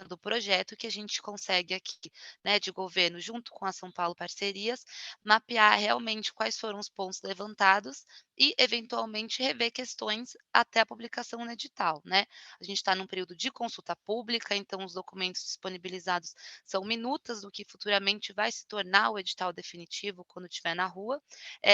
do projeto, que a gente consegue aqui, né, de governo, junto com a São Paulo Parcerias, mapear realmente quais foram os pontos levantados e, eventualmente, rever questões até a publicação no edital, né? A gente está num período de consulta pública, então os documentos disponibilizados são minutas do que futuramente vai se tornar o edital definitivo quando estiver na rua,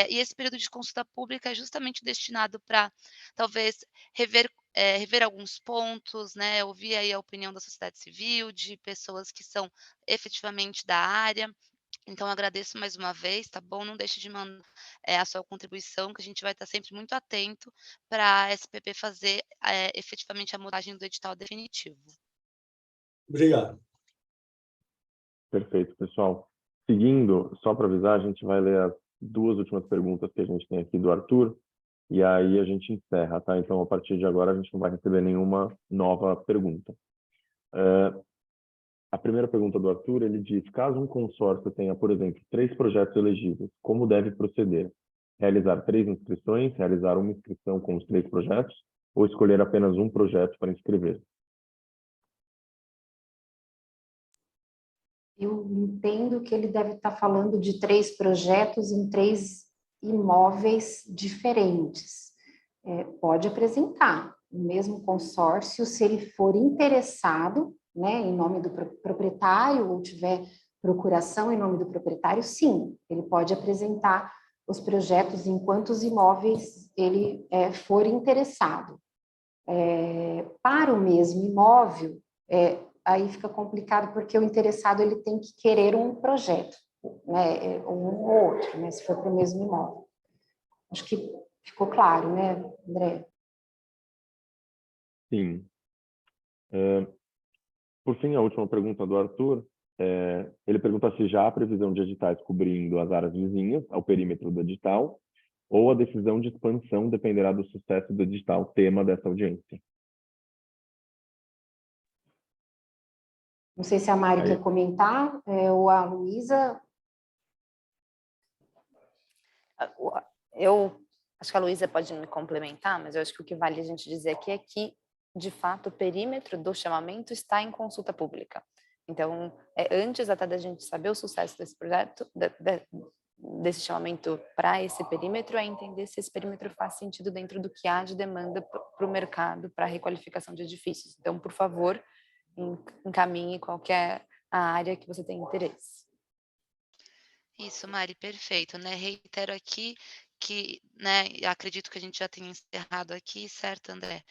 e esse período de consulta pública é justamente destinado para, talvez, rever alguns pontos, né, ouvir aí a opinião da sociedade civil, de pessoas que são efetivamente da área. Então, agradeço mais uma vez, tá bom? Não deixe de mandar a sua contribuição, que a gente vai estar sempre muito atento para a SPP fazer efetivamente a montagem do edital definitivo. Obrigado. Perfeito, pessoal. Seguindo, só para avisar, a gente vai ler as 2 últimas perguntas que a gente tem aqui do Arthur, e aí a gente encerra, tá? Então, a partir de agora, a gente não vai receber nenhuma nova pergunta. A primeira pergunta do Arthur, ele diz: caso um consórcio tenha, por exemplo, 3 projetos elegíveis, como deve proceder? Realizar 3 inscrições, realizar uma inscrição com os 3 projetos, ou escolher apenas um projeto para inscrever? Eu entendo que ele deve estar falando de 3 projetos em 3 imóveis diferentes. Pode apresentar o mesmo consórcio, se ele for interessado, né, em nome do proprietário, ou tiver procuração em nome do proprietário, sim, ele pode apresentar os projetos em quantos imóveis ele for interessado. Para o mesmo imóvel, aí fica complicado, porque o interessado ele tem que querer um projeto, né, um ou outro, né, se for para o mesmo imóvel. Acho que ficou claro, né, André? Sim. Por fim, a última pergunta do Arthur, ele pergunta se já há previsão de editais cobrindo as áreas vizinhas ao perímetro do edital, ou a decisão de expansão dependerá do sucesso do edital tema dessa audiência. Não sei se a Mari quer comentar, ou a Luísa. Eu acho que a Luísa pode me complementar, mas eu acho que o que vale a gente dizer aqui é que, de fato, o perímetro do chamamento está em consulta pública. Então, antes até da gente saber o sucesso desse projeto, desse chamamento para esse perímetro, é entender se esse perímetro faz sentido dentro do que há de demanda para o mercado para a requalificação de edifícios. Então, por favor, encaminhe qualquer a área que você tem interesse. Isso, Mari, perfeito, né? Reitero aqui que, né, acredito que a gente já tenha encerrado aqui, certo, André?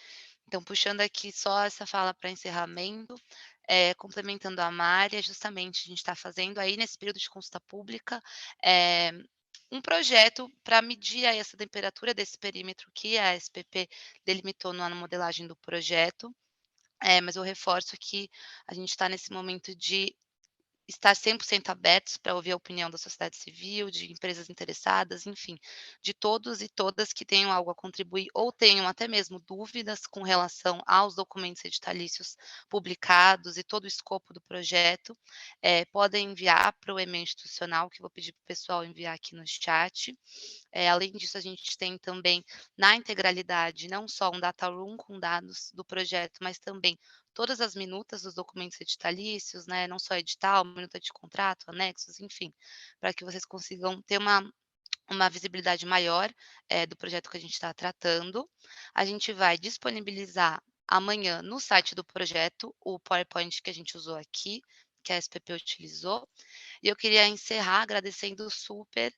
Então, puxando aqui só essa fala para encerramento, complementando a Mari, justamente a gente está fazendo aí nesse período de consulta pública um projeto para medir aí essa temperatura desse perímetro que a SPP delimitou na modelagem do projeto, mas eu reforço que a gente está nesse momento de estar 100% abertos para ouvir a opinião da sociedade civil, de empresas interessadas, enfim, de todos e todas que tenham algo a contribuir ou tenham até mesmo dúvidas com relação aos documentos editalícios publicados e todo o escopo do projeto, podem enviar para o e-mail institucional, que eu vou pedir para o pessoal enviar aqui no chat. Além disso, a gente tem também, na integralidade, não só um data room com dados do projeto, mas também todas as minutas dos documentos editalícios, né, não só edital, minuta de contrato, anexos, enfim, para que vocês consigam ter uma visibilidade maior do projeto que a gente está tratando. A gente vai disponibilizar amanhã no site do projeto o PowerPoint que a gente usou aqui, que a SPP utilizou. E eu queria encerrar agradecendo super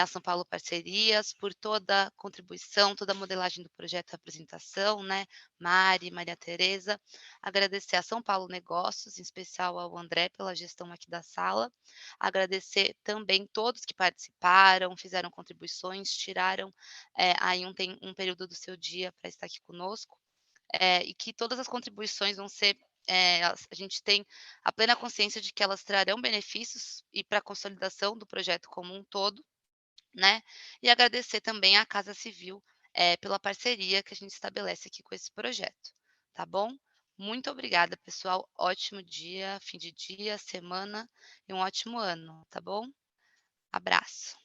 a São Paulo Parcerias por toda a contribuição, toda a modelagem do projeto e apresentação, né? Mari, Maria Tereza. Agradecer a São Paulo Negócios, em especial ao André pela gestão aqui da sala. Agradecer também todos que participaram, fizeram contribuições, tiraram aí um período do seu dia para estar aqui conosco. E que todas as contribuições vão ser, a gente tem a plena consciência de que elas trarão benefícios e para a consolidação do projeto como um todo, né? E agradecer também à Casa Civil pela parceria que a gente estabelece aqui com esse projeto, tá bom? Muito obrigada, pessoal. Ótimo dia, fim de dia, semana e um ótimo ano, tá bom? Abraço.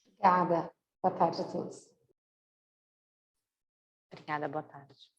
Obrigada. Boa tarde a todos. Obrigada, boa tarde.